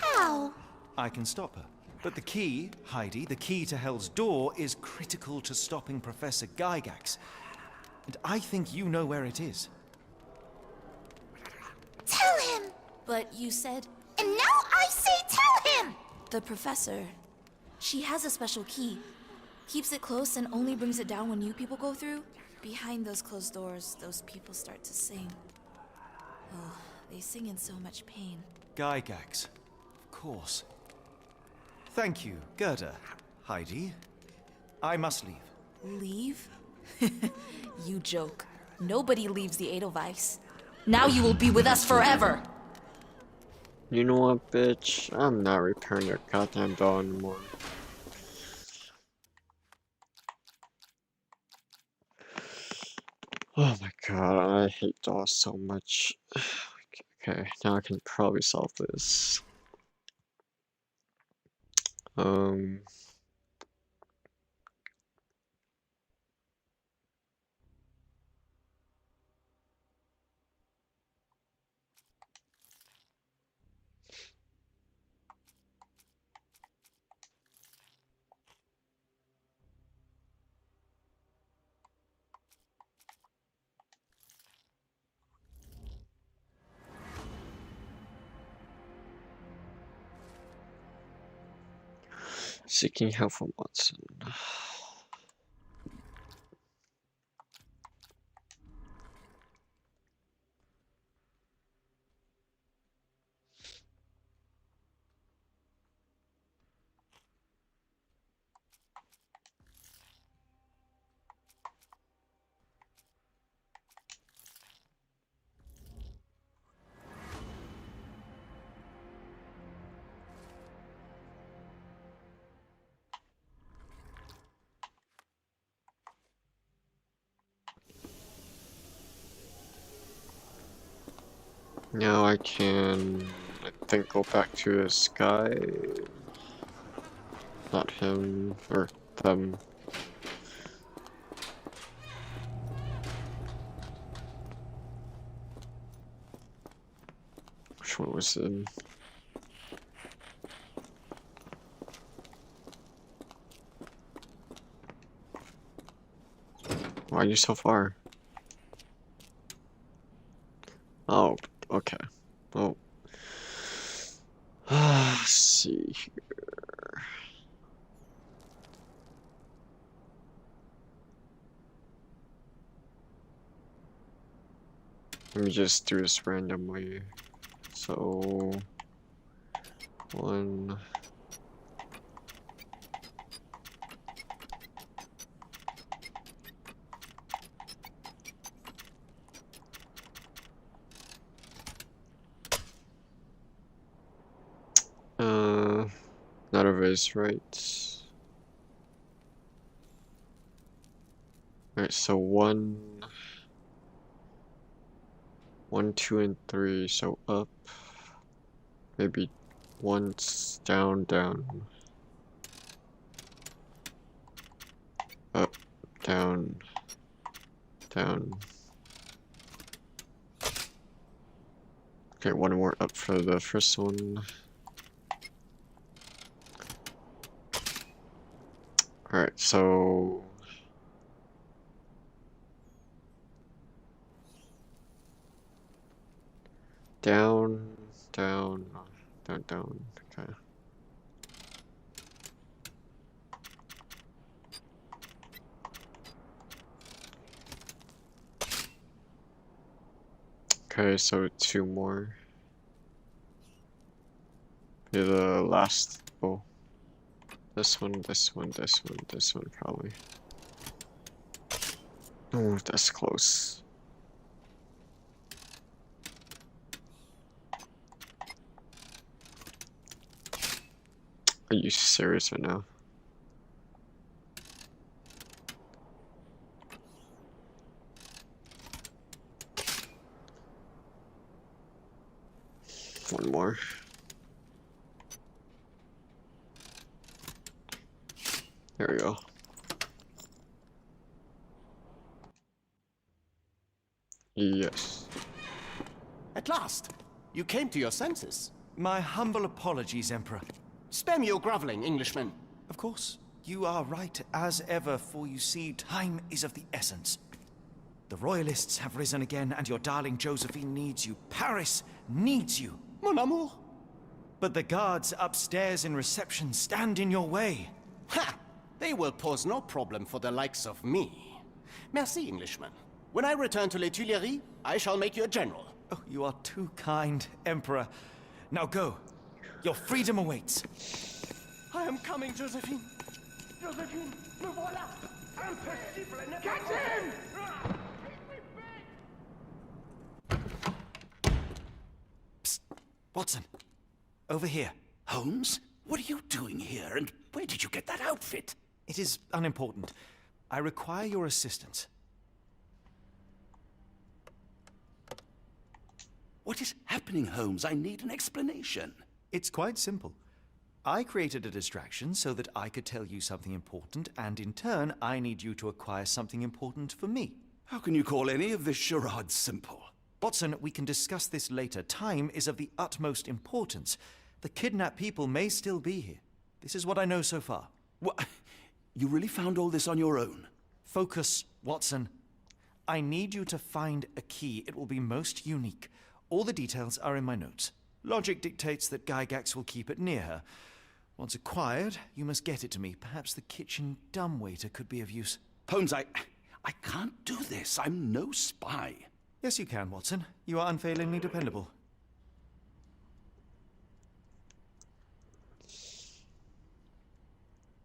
How? I can stop her. But the key, Heidi, the key to Hell's Door is critical to stopping Professor Gygax. And I think you know where it is. Tell him! But you said And now I say tell him! the professor. She has a special key. Keeps it close and only brings it down when you people go through. Behind those closed doors, those people start to sing. Oh, they sing in so much pain. Gygax. Of course. Thank you, Gerda. Heidi. I must leave. Leave? You joke. Nobody leaves the Edelweiss. Now you will be with us forever! You know what, bitch? I'm not repairing your goddamn doll anymore. Oh my god, I hate dolls so much. Okay, now I can probably solve this. Seeking help from Watson. Now I can, I think, go back to this guy. Not him, or them. Which one was it? Why are you so far? Oh, okay. Oh. Let's see here. Let me just do this randomly. So, one. Not a vase, right? Alright, so one, 2, and 3. So up, maybe once, down, down, up, down, down. Okay, one more up for the first one. Alright, so down, down, down, down, okay. Okay, so 2 more. Be the last. Oh. This one, this one, this one, this one, probably. Oh, that's close. Are you serious right now? One more. There we go. Yes. At last! You came to your senses. My humble apologies, Emperor. Spare me your groveling, Englishman. Of course, you are right as ever, for you see, time is of the essence. The Royalists have risen again, and your darling Josephine needs you. Paris needs you. Mon amour. But the guards upstairs in reception stand in your way. Ha! They will pose no problem for the likes of me. Merci, Englishman. When I return to Les Tuileries, I shall make you a general. Oh, you are too kind, Emperor. Now go. Your freedom awaits. I am coming, Josephine. Josephine, me voilà. Impossible. Catch him! Psst. Watson. Over here. Holmes? What are you doing here, and where did you get that outfit? It is unimportant. I require your assistance. What is happening, Holmes? I need an explanation. It's quite simple. I created a distraction so that I could tell you something important, and in turn, I need you to acquire something important for me. How can you call any of this charade simple? Watson, we can discuss this later. Time is of the utmost importance. The kidnapped people may still be here. This is what I know so far. What? You really found all this on your own? Focus, Watson. I need you to find a key. It will be most unique. All the details are in my notes. Logic dictates that Gygax will keep it near her. Once acquired, you must get it to me. Perhaps the kitchen dumbwaiter could be of use. Holmes, I can't do this. I'm no spy. Yes, you can, Watson. You are unfailingly dependable.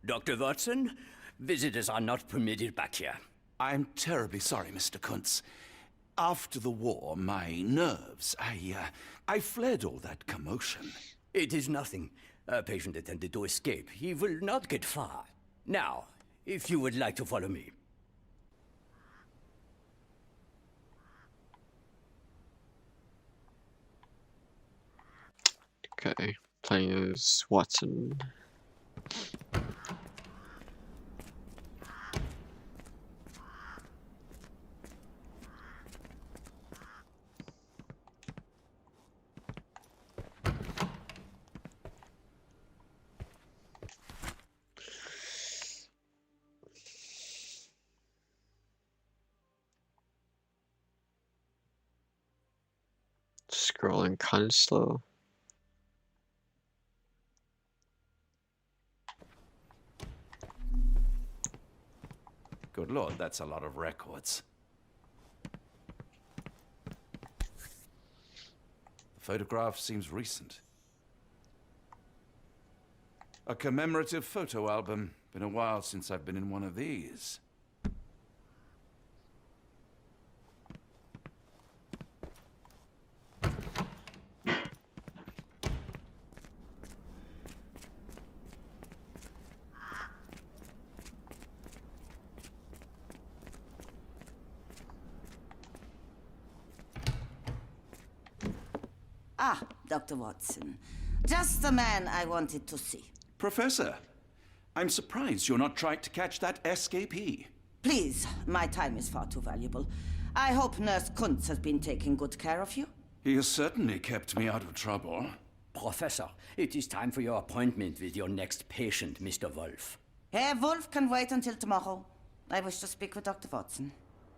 Dr. Watson, visitors are not permitted back here. I'm terribly sorry, Mr. Kuntz. After the war, my nerves, I fled all that commotion. It is nothing. A patient attempted to escape. He will not get far. Now, if you would like to follow me. Okay. Playing as Watson. Scrolling kind of slow. Good Lord, that's a lot of records. The photograph seems recent. A commemorative photo album. Been a while since I've been in one of these. Ah, Dr. Watson. Just the man I wanted to see. Professor, I'm surprised you're not trying to catch that escapee. Please, my time is far too valuable. I hope Nurse Kuntz has been taking good care of you. He has certainly kept me out of trouble. Professor, it is time for your appointment with your next patient, Mr. Wolf. Herr Wolf can wait until tomorrow. I wish to speak with Dr. Watson.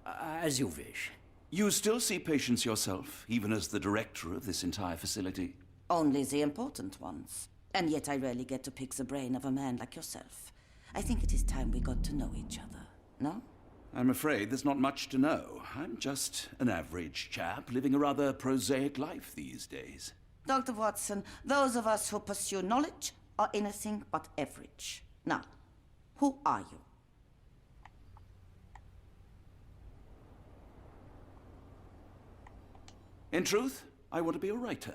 As you wish. You still see patients yourself, even as the director of this entire facility? Only the important ones. And yet I rarely get to pick the brain of a man like yourself. I think it is time we got to know each other, no? I'm afraid there's not much to know. I'm just an average chap living a rather prosaic life these days. Dr. Watson, those of us who pursue knowledge are anything but average. Now, who are you? In truth, I want to be a writer.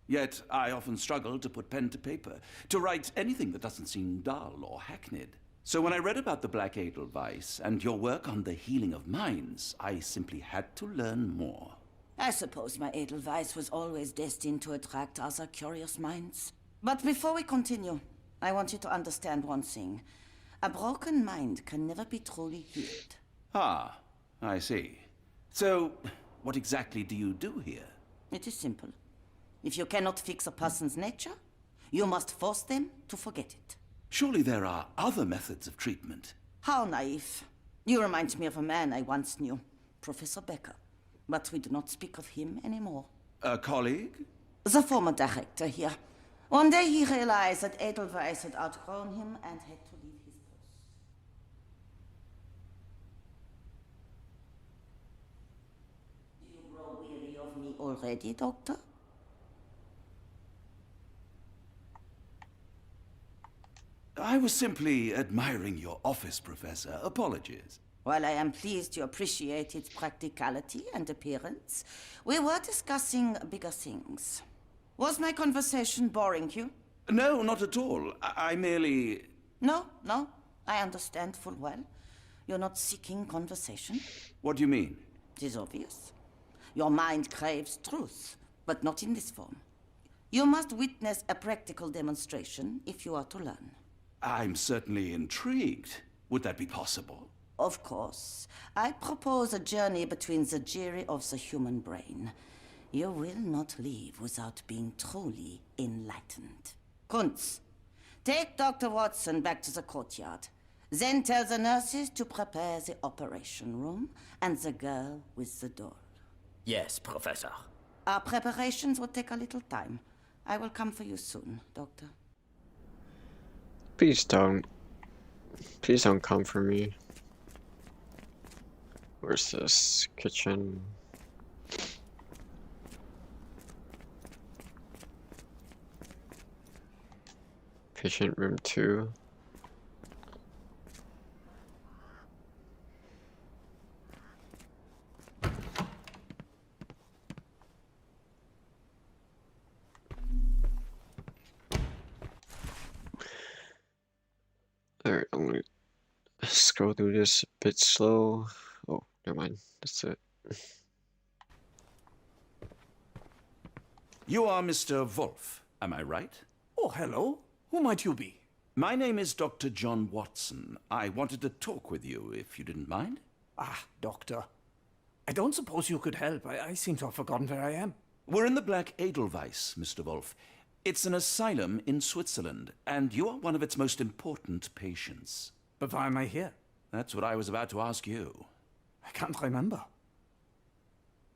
Yet I often struggle to put pen to paper, to write anything that doesn't seem dull or hackneyed. So when I read about the Black Edelweiss and your work on the healing of minds, I simply had to learn more. I suppose my Edelweiss was always destined to attract other curious minds. But before we continue, I want you to understand one thing. A broken mind can never be truly healed. Ah, I see. So, what exactly do you do here? It is simple. If you cannot fix a person's nature, you must force them to forget it. Surely there are other methods of treatment. How naive. You remind me of a man I once knew, Professor Becker. But we do not speak of him anymore. A colleague? The former director here. One day he realized that Edelweiss had outgrown him and had to leave his post. Do you grow weary of me already, Doctor? I was simply admiring your office, Professor. Apologies. While I am pleased you appreciate its practicality and appearance, we were discussing bigger things. Was my conversation boring you? No, not at all. I merely... No, I understand full well. You're not seeking conversation. What do you mean? It is obvious. Your mind craves truth, but not in this form. You must witness a practical demonstration if you are to learn. I'm certainly intrigued. Would that be possible? Of course. I propose a journey between the jury of the human brain. You will not leave without being truly enlightened. Kunz, take Dr. Watson back to the courtyard. Then tell the nurses to prepare the operation room and the girl with the doll. Yes, Professor. Our preparations will take a little time. I will come for you soon, Doctor. Please don't. Please don't come for me. Where's this? Kitchen. Patient room 2. Alright, I'm gonna scroll through this a bit slow. Oh, never mind. That's it. You are Mr. Wolf, am I right? Oh, hello. Who might you be? My name is Dr. John Watson. I wanted to talk with you, if you didn't mind. Ah, doctor. I don't suppose you could help. I seem to have forgotten where I am. We're in the Black Edelweiss, Mr. Wolf. It's an asylum in Switzerland, and you are one of its most important patients. But why am I here? That's what I was about to ask you. I can't remember.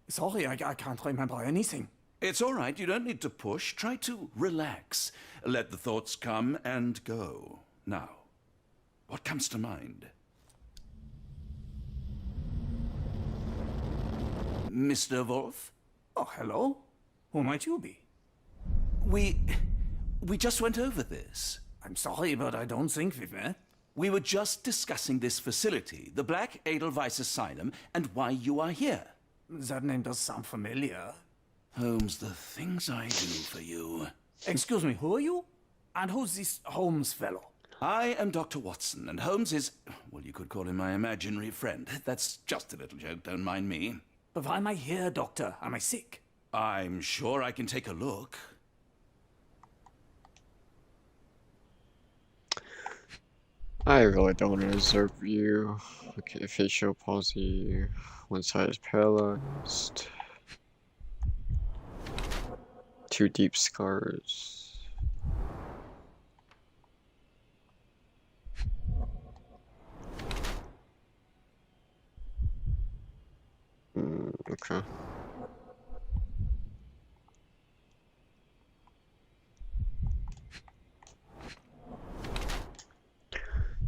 Sorry, I can't remember anything. It's all right. You don't need to push. Try to relax. Let the thoughts come and go. Now, what comes to mind? Mr. Wolf? Oh, hello. Who might you be? We just went over this. I'm sorry, but I don't think we've met. We were just discussing this facility, the Black Edelweiss Asylum, and why you are here. That name does sound familiar. Holmes, the things I do for you. Excuse me, who are you? And who's this Holmes fellow? I am Dr. Watson, and Holmes is, well, you could call him my imaginary friend. That's just a little joke, don't mind me. But why am I here, doctor? Am I sick? I'm sure I can take a look. I really don't want to observe you. Okay, facial palsy. One side is paralyzed. 2 deep scars. Okay.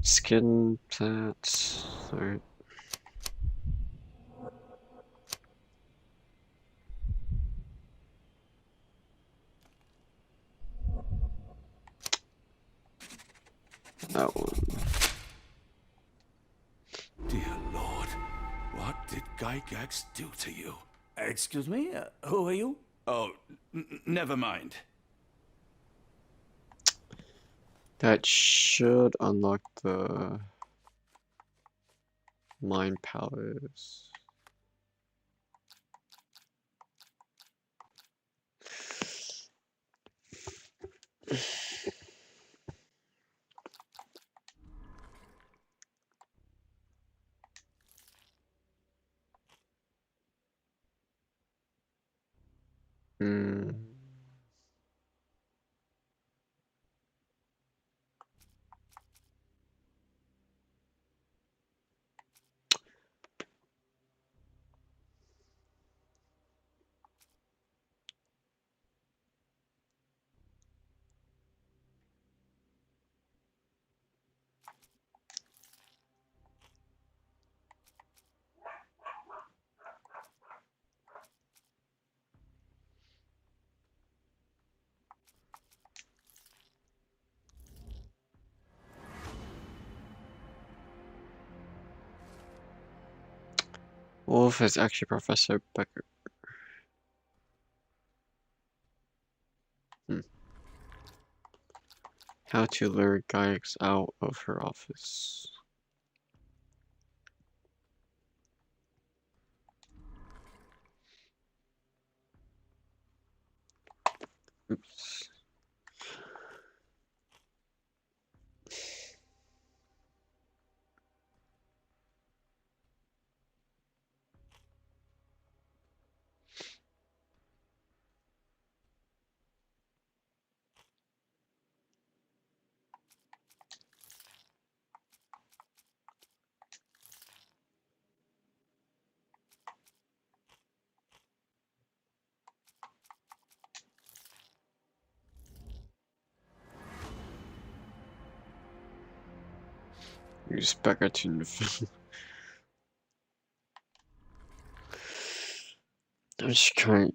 Skin tats. Alright. Gygax do to you? Excuse me? Who are you? Oh, never mind. That should unlock the Mind Palace. Hmm. Wolf is actually Professor Becker. How to lure Gygax out of her office. Oops. Use Becker to I'm just trying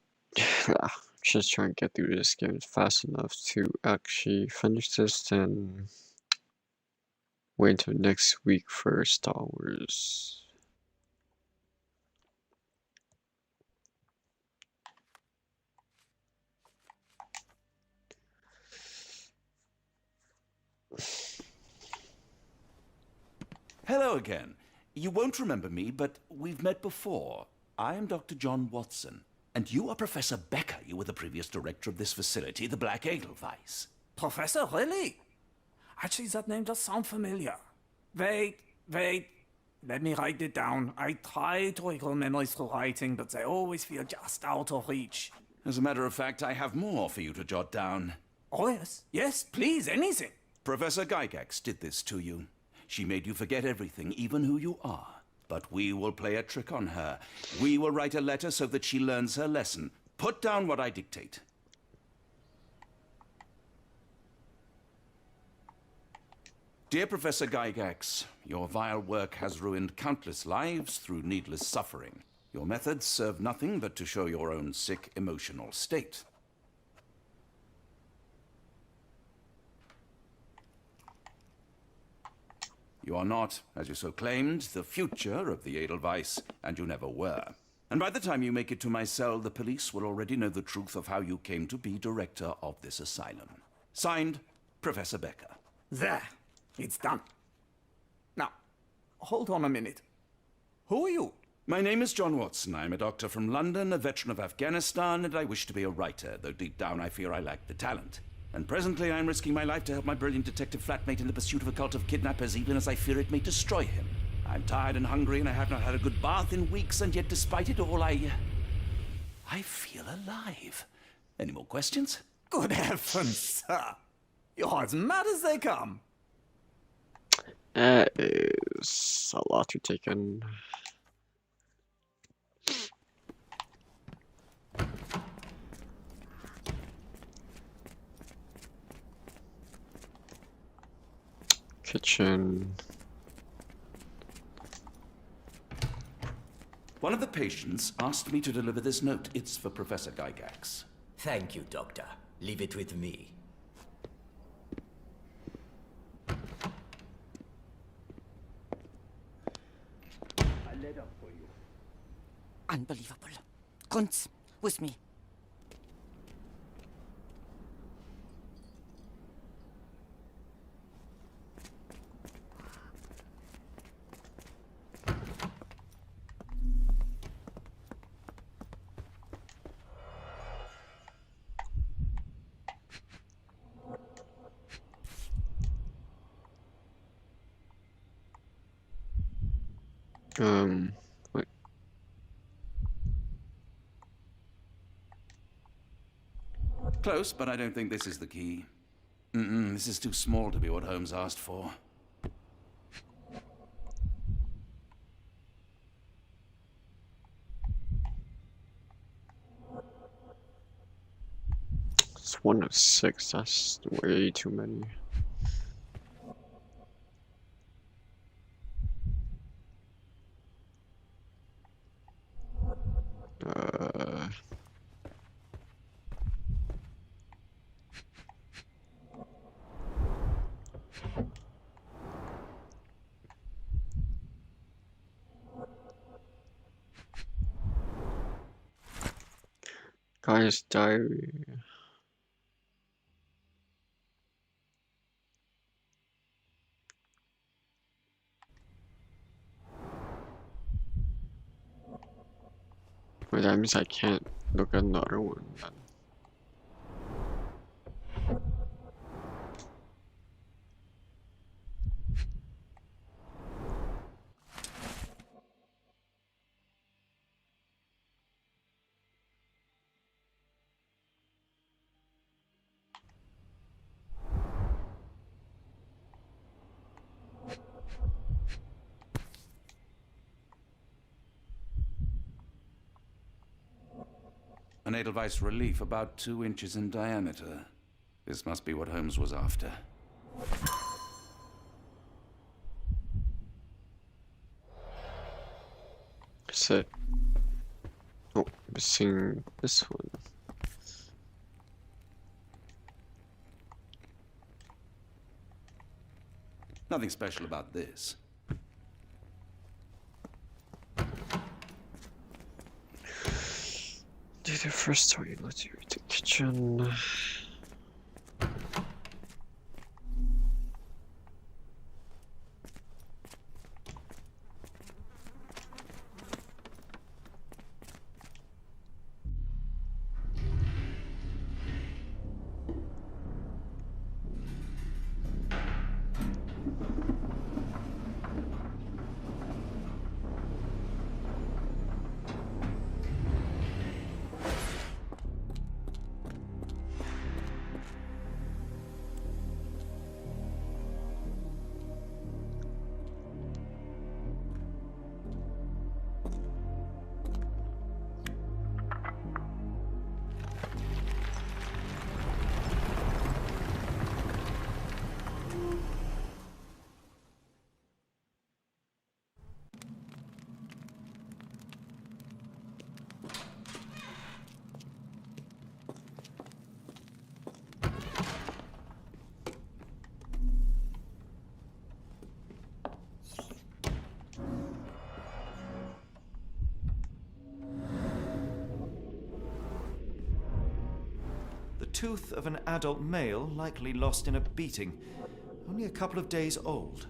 to get through this game fast enough to actually finish this and wait until next week for Star Wars. Hello again. You won't remember me, but we've met before. I am Dr. John Watson, and you are Professor Becker. You were the previous director of this facility, the Black Edelweiss. Professor, really? Actually, that name does sound familiar. Wait. Let me write it down. I try to recall memories through writing, but they always feel just out of reach. As a matter of fact, I have more for you to jot down. Oh, yes. Yes, please, anything. Professor Gygax did this to you. She made you forget everything, even who you are. But we will play a trick on her. We will write a letter so that she learns her lesson. Put down what I dictate. Dear Professor Gygax, your vile work has ruined countless lives through needless suffering. Your methods serve nothing but to show your own sick emotional state. You are not, as you so claimed, the future of the Edelweiss, and you never were. And by the time you make it to my cell, the police will already know the truth of how you came to be director of this asylum. Signed, Professor Becker. There. It's done. Now, hold on a minute. Who are you? My name is John Watson. I'm a doctor from London, a veteran of Afghanistan, and I wish to be a writer, though deep down I fear I lack the talent. And presently I'm risking my life to help my brilliant detective flatmate in the pursuit of a cult of kidnappers, even as I fear it may destroy him. I'm tired and hungry, and I have not had a good bath in weeks, and yet despite it all, I feel alive. Any more questions? Good heavens, sir. You're as mad as they come. That is a lot to take in. Kitchen. One of the patients asked me to deliver this note. It's for Professor Gygax. Thank you, Doctor. Leave it with me. A letter for you. Unbelievable. Kunz, with me. Wait. Close, but I don't think this is the key. This is too small to be what Holmes asked for. It's 1 of 6. That's way too many. Guy's diary. Wait, that means I can't look at another one then. An Edelweiss relief about 2 inches in diameter. This must be what Holmes was after. That's it. Oh, missing this one. Nothing special about this. Do the first toilet, let's use the kitchen. Tooth of an adult male, likely lost in a beating. Only a couple of days old.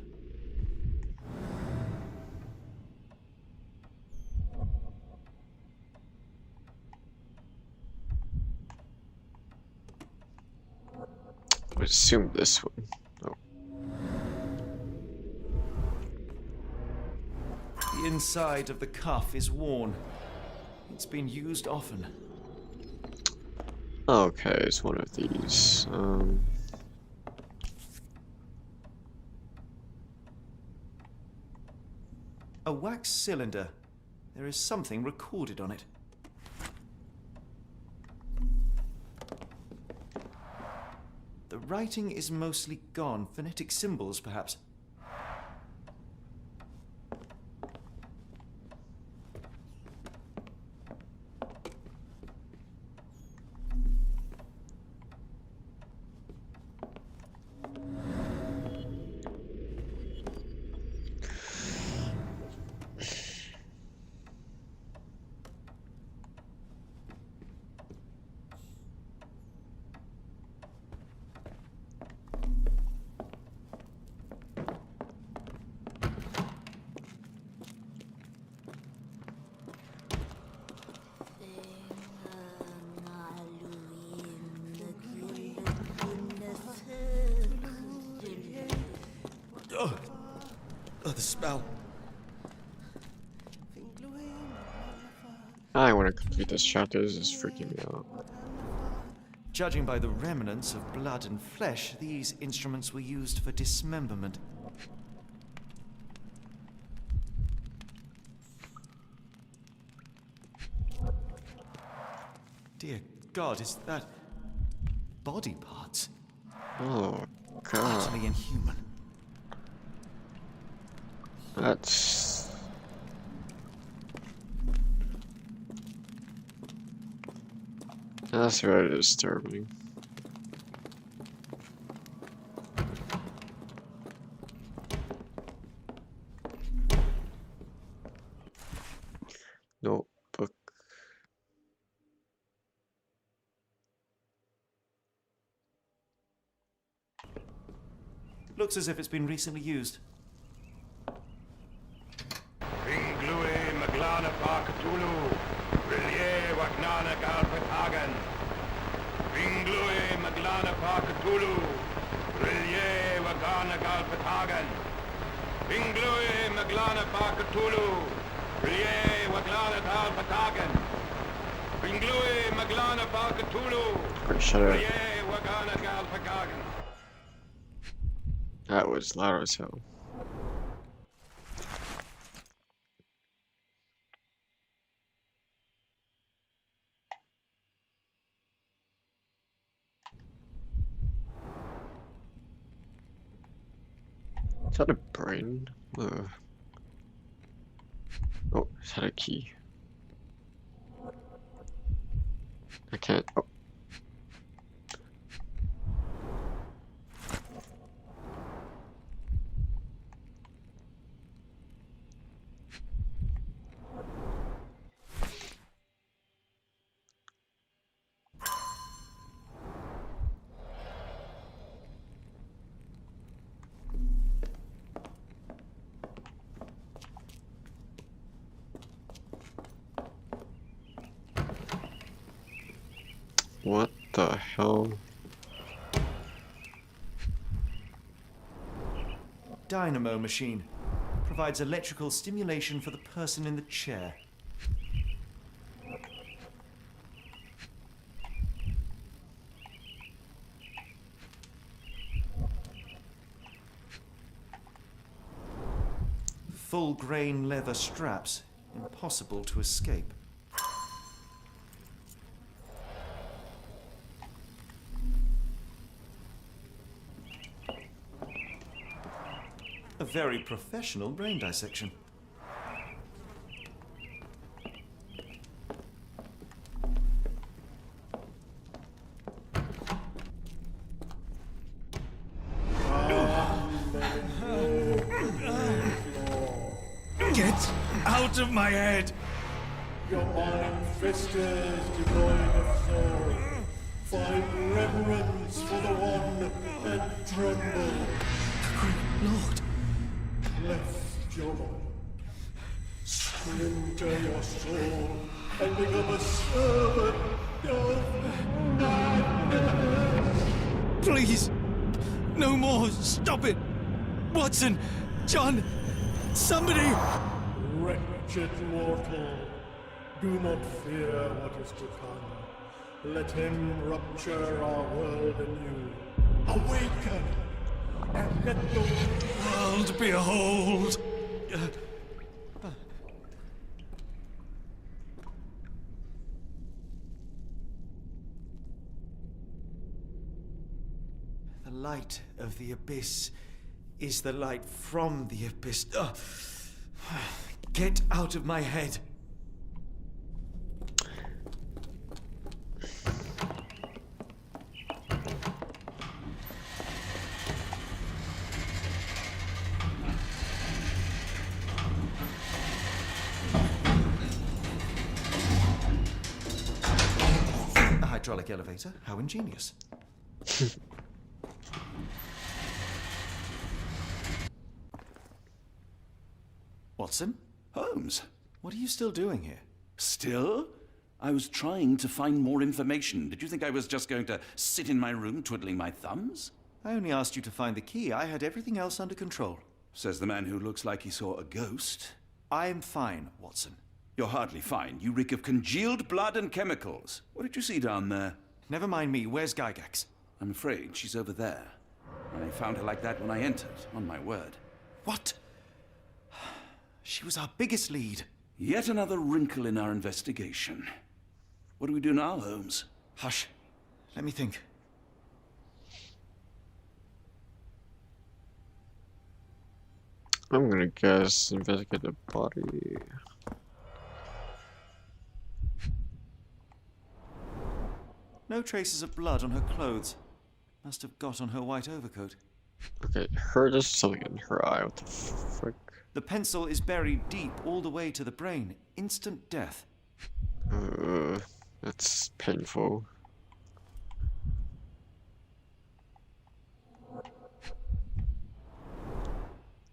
I would assume this one. Oh. The inside of the cuff is worn. It's been used often. Okay, it's one of these. A wax cylinder. There is something recorded on it. The writing is mostly gone. Phonetic symbols, perhaps. another spell. I want to complete this chapter. This is freaking me out. Judging by the remnants of blood and flesh, these instruments were used for dismemberment. Dear God, is that body parts? Oh, God. Utterly inhuman. That's very disturbing. Notebook. Looks as if it's been recently used. Ringlui Maglana Parkatulu, Rillier Wagnana Galpatagan. Ringlui Maglana Parkatulu, Rillier Wagana Galpatagan. Ringlui Maglana Parkatulu, Rillier Waglana Galpatagan. Ringlui Maglana Parkatulu, Rillier Wagana Galpatagan. That was loud as hell. Is that a brain? Oh, is that a key? I can't. Oh. What the hell? Dynamo machine. Provides electrical stimulation for the person in the chair. Full grain leather straps. Impossible to escape. A very professional brain dissection. Get out of my head! Your iron fist is devoid of soul. Find reverence for the one and tremble. The great lord! Left your body. Splinter your soul and become a servant of madness. Please! No more! Stop it! Watson! John! Somebody! Wretched mortal, do not fear what is to come. Let him rupture our world anew. Awaken! And let the World behold! The light of the abyss is the light from the abyss. Get out of my head. A hydraulic elevator? How ingenious. Watson? Holmes? What are you still doing here? Still? I was trying to find more information. Did you think I was just going to sit in my room twiddling my thumbs? I only asked you to find the key. I had everything else under control. Says the man who looks like he saw a ghost. I'm fine, Watson. You're hardly fine. You reek of congealed blood and chemicals. What did you see down there? Never mind me. Where's Gygax? I'm afraid she's over there. I found her like that when I entered, on my word. What? She was our biggest lead. Yet another wrinkle in our investigation. What do we do now, Holmes? Hush. Let me think. I'm gonna guess investigate the body. No traces of blood on her clothes. Must have got on her white overcoat. Okay, there's something in her eye. What the frick? The pencil is buried deep all the way to the brain. Instant death. That's painful.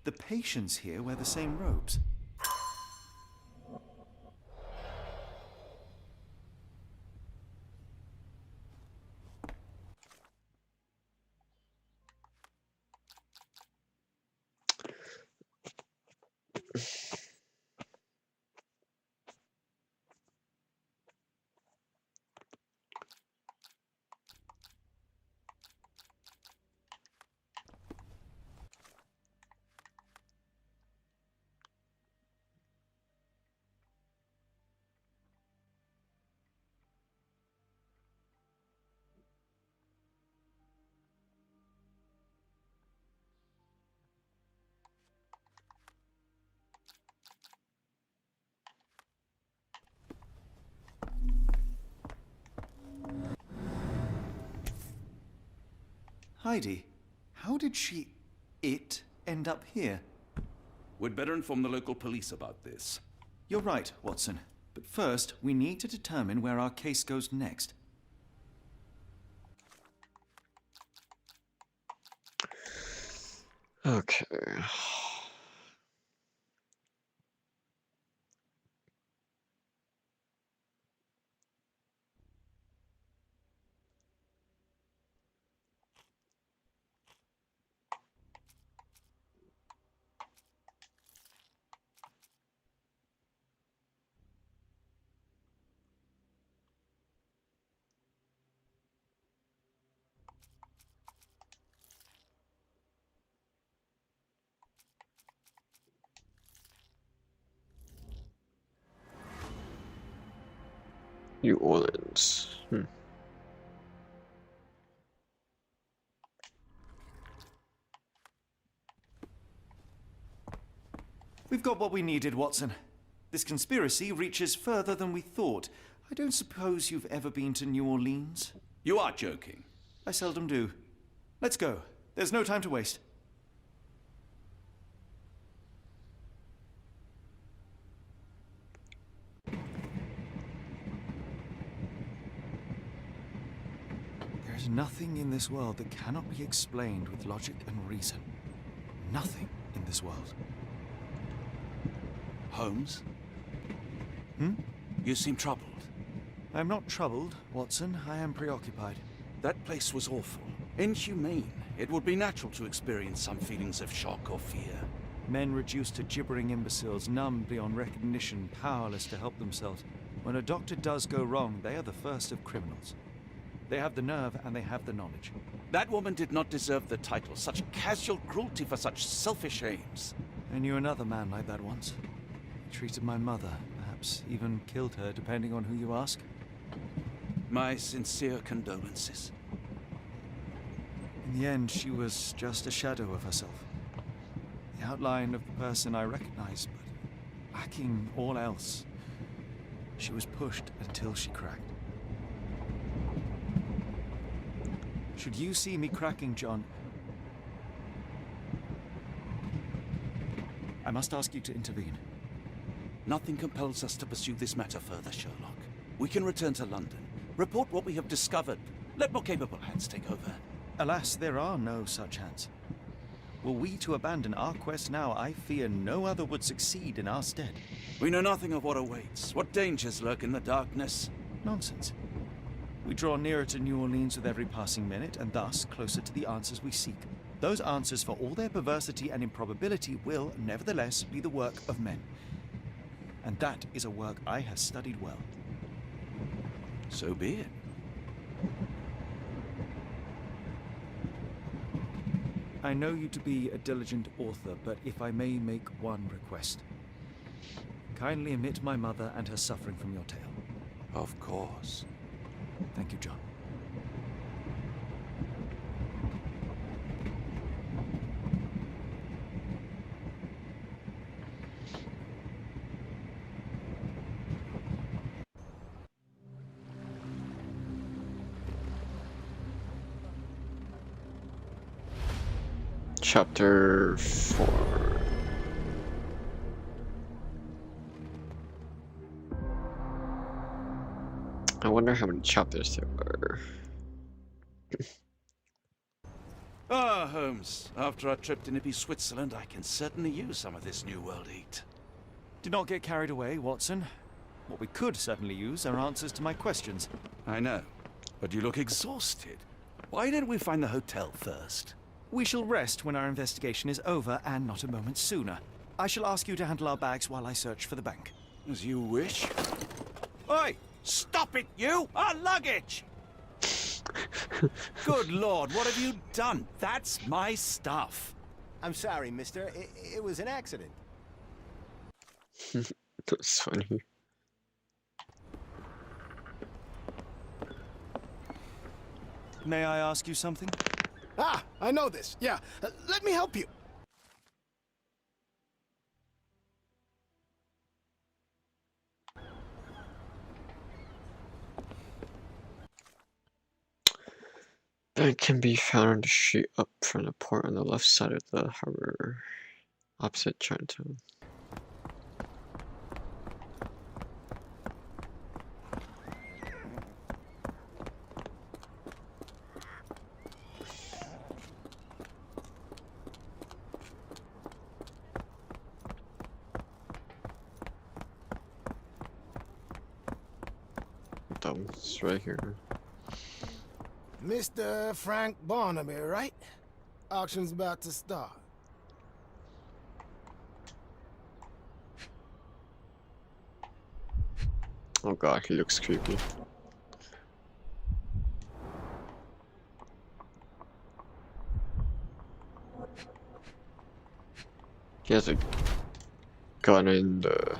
The patients here wear the same robes. Heidi, how did it end up here? We'd better inform the local police about this. You're right, Watson. But first, we need to determine where our case goes next. Okay. New Orleans. We've got what we needed, Watson. This conspiracy reaches further than we thought. I don't suppose you've ever been to New Orleans? You are joking. I seldom do. Let's go. There's no time to waste. There's nothing in this world that cannot be explained with logic and reason. Nothing in this world. Holmes? Hmm? You seem troubled. I'm not troubled, Watson. I am preoccupied. That place was awful. Inhumane. It would be natural to experience some feelings of shock or fear. Men reduced to gibbering imbeciles, numb beyond recognition, powerless to help themselves. When a doctor does go wrong, they are the first of criminals. They have the nerve and they have the knowledge. That woman did not deserve the title. Such casual cruelty for such selfish aims. I knew another man like that once. He treated my mother, perhaps even killed her, depending on who you ask. My sincere condolences. In the end, she was just a shadow of herself. The outline of the person I recognized, but lacking all else. She was pushed until she cracked. Should you see me cracking, John, I must ask you to intervene. Nothing compels us to pursue this matter further, Sherlock. We can return to London, report what we have discovered. Let more capable hands take over. Alas, there are no such hands. Were we to abandon our quest now, I fear no other would succeed in our stead. We know nothing of what awaits, what dangers lurk in the darkness. Nonsense. We draw nearer to New Orleans with every passing minute, and thus closer to the answers we seek. Those answers, for all their perversity and improbability, will, nevertheless, be the work of men. And that is a work I have studied well. So be it. I know you to be a diligent author, but if I may make one request. Kindly omit my mother and her suffering from your tale. Of course. Thank you, John. Chapter 4. I wonder how many chapters there were. Ah, Holmes. After our trip to nippy Switzerland, I can certainly use some of this New World heat. Do not get carried away, Watson. What we could certainly use are answers to my questions. I know, but you look exhausted. Why didn't we find the hotel first? We shall rest when our investigation is over, and not a moment sooner. I shall ask you to handle our bags while I search for the bank. As you wish. Oi! Stop it, you! Our luggage! Good Lord, what have you done? That's my stuff. I'm sorry, mister. It was an accident. That's funny. May I ask you something? Ah, I know this. Yeah, let me help you. Bank can be found on the street up from the port on the left side of the harbor, opposite Chinatown. That one's right here. Mr. Frank Barnaby, right? Auction's about to start. Oh god, he looks creepy. He has a gun in the...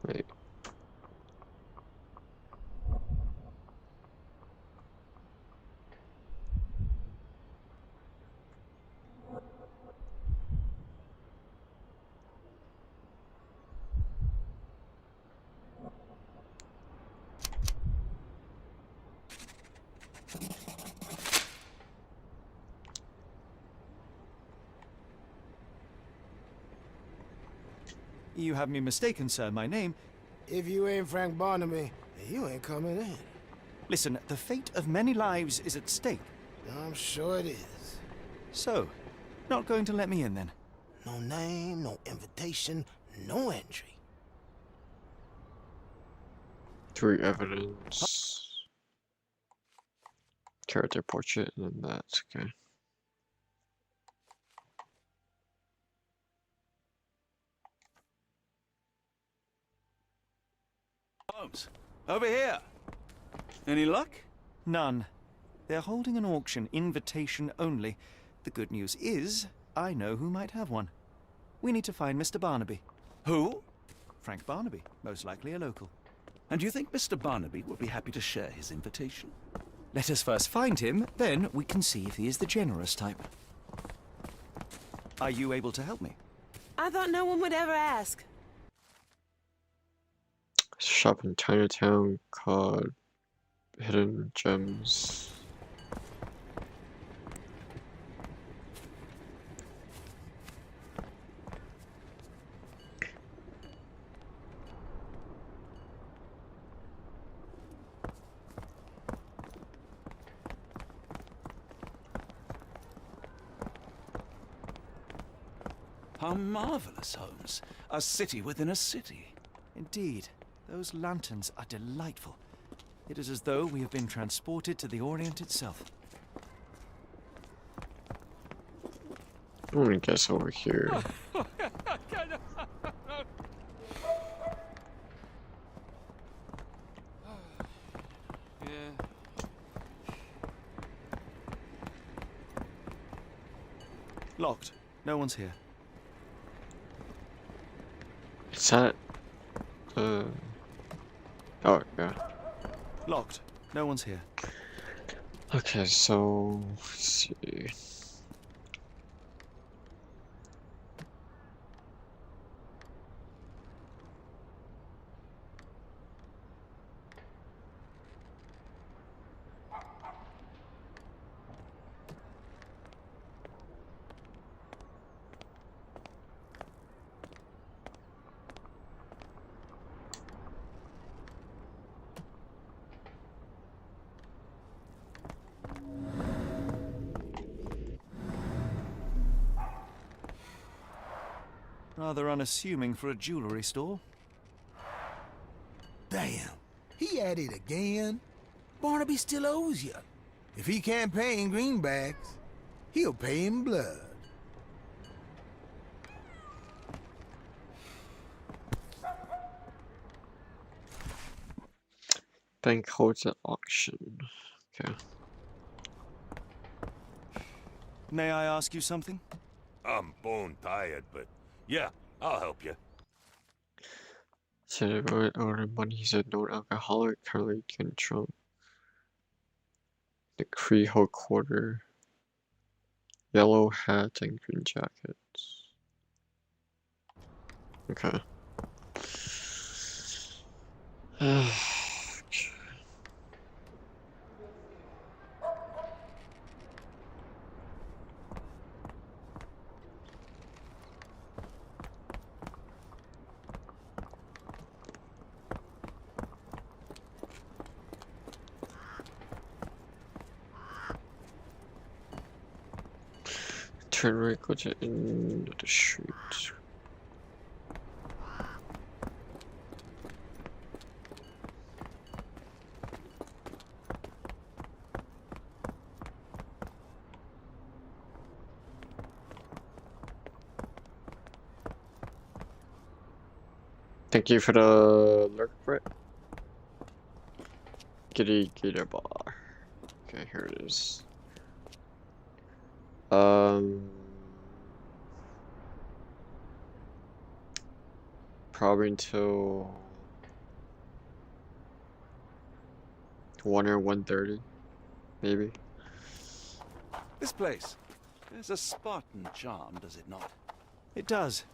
Wait. You have me mistaken, sir. My name... If you ain't Frank Barnaby, you ain't coming in. Listen, the fate of many lives is at stake. I'm sure it is. So, not going to let me in, then? No name, no invitation, no entry. 3 evidence. Character portrait, and then that's okay. Holmes, over here. Any luck? None. They're holding an auction, invitation only. The good news is, I know who might have one. We need to find Mr. Barnaby. Who? Frank Barnaby, most likely a local. And you think Mr. Barnaby would be happy to share his invitation? Let us first find him, then we can see if he is the generous type. Are you able to help me? I thought no one would ever ask. Shop in Chinatown called Hidden Gems. How marvelous, Holmes. A city within a city. Indeed, those lanterns are delightful. It is as though we have been transported to the Orient itself. I'm gonna guess over here. Locked. No one's here. Is that... Oh, yeah. Locked. No one's here. Okay, so... let's see... Rather unassuming for a jewelry store. Damn, he at it again. Barnaby still owes you. If he can't pay in greenbacks, he'll pay in blood. Bank holds at auction. Okay. May I ask you something? I'm bone tired, but yeah, I'll help you. Said order money. He said no alcoholic, currently control. The Creole quarter. Yellow hat and green jackets. Okay. Turn right, go to end of the street. Thank you for the lurk, Brett. Giddy Gator Bar. Okay, here it is. Probably until 1 or 1:30, maybe. This place. There's a Spartan charm, does it not? It does.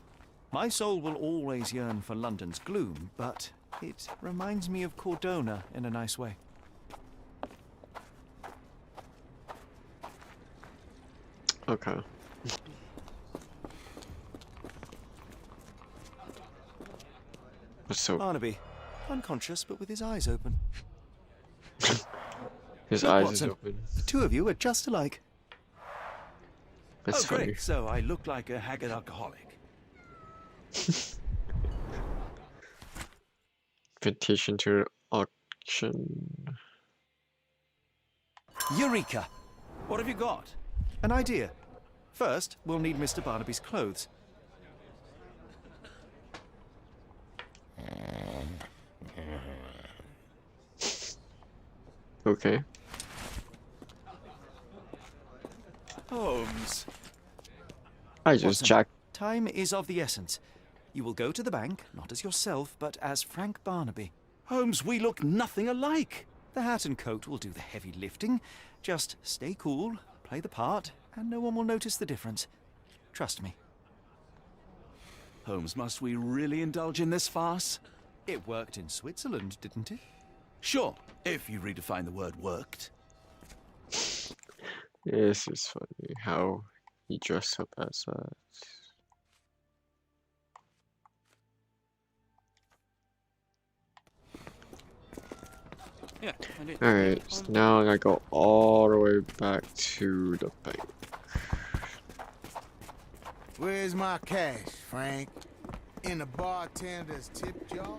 My soul will always yearn for London's gloom, but it reminds me of Cordona in a nice way. Okay. So Barnaby, unconscious but with his eyes open. his Look, eyes Watson, is open. The two of you are just alike. That's funny. Great. So I look like a haggard alcoholic. Invitation to auction. Eureka! What have you got? An idea. First, we'll need Mr. Barnaby's clothes. Okay. Holmes. I just Watson, jacked. Time is of the essence. You will go to the bank, not as yourself, but as Frank Barnaby. Holmes, we look nothing alike. The hat and coat will do the heavy lifting. Just stay cool, play the part, and no one will notice the difference. Trust me. Holmes, must we really indulge in this farce? It worked in Switzerland, didn't it? Sure, if you redefine the word worked. This is funny how he dressed up as that. Yeah, I did. Alright, so now I gotta go all the way back to the bank. Where's my cash, Frank? In the bartender's tip jar?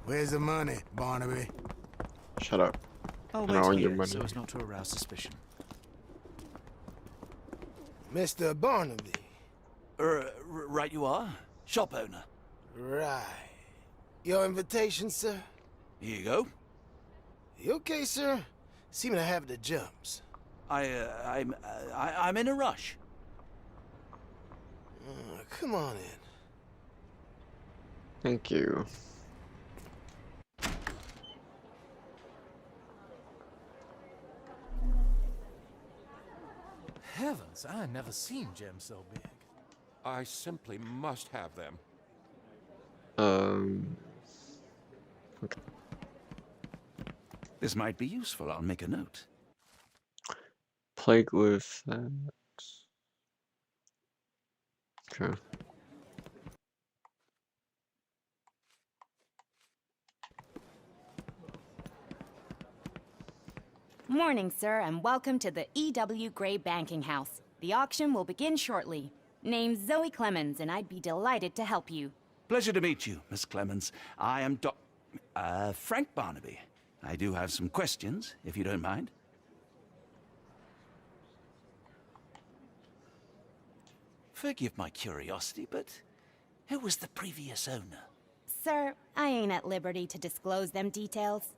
Where's the money, Barnaby? Shut up. I'll I don't wait want your here money. so as not to arouse suspicion. Mr. Barnaby. Right you are. Shop owner. Right. Your invitation, sir? Here you go. You okay, sir? Seem to have the jumps. I'm in a rush. Come on in. Thank you. Heavens, I never seen gems so big. I simply must have them. Okay. This might be useful. I'll make a note. Plague with that. Okay. Morning, sir, and welcome to the E.W. Gray Banking House. The auction will begin shortly. Name's Zoe Clemens, and I'd be delighted to help you. Pleasure to meet you, Miss Clemens. I am Frank Barnaby. I do have some questions, if you don't mind. Forgive my curiosity, but who was the previous owner? Sir, I ain't at liberty to disclose them details.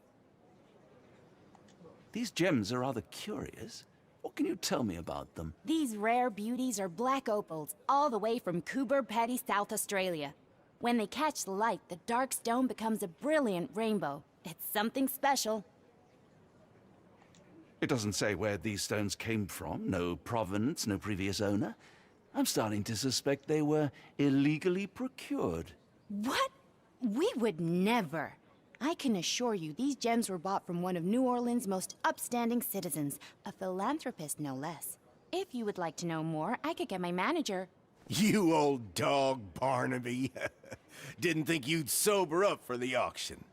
These gems are rather curious. What can you tell me about them? These rare beauties are black opals, all the way from Coober Pedy, South Australia. When they catch the light, the dark stone becomes a brilliant rainbow. It's something special. It doesn't say where these stones came from. No provenance, no previous owner. I'm starting to suspect they were illegally procured. What? We would never. I can assure you these gems were bought from one of New Orleans' most upstanding citizens, a philanthropist no less. If you would like to know more, I could get my manager. You old dog, Barnaby. Didn't think you'd sober up for the auction.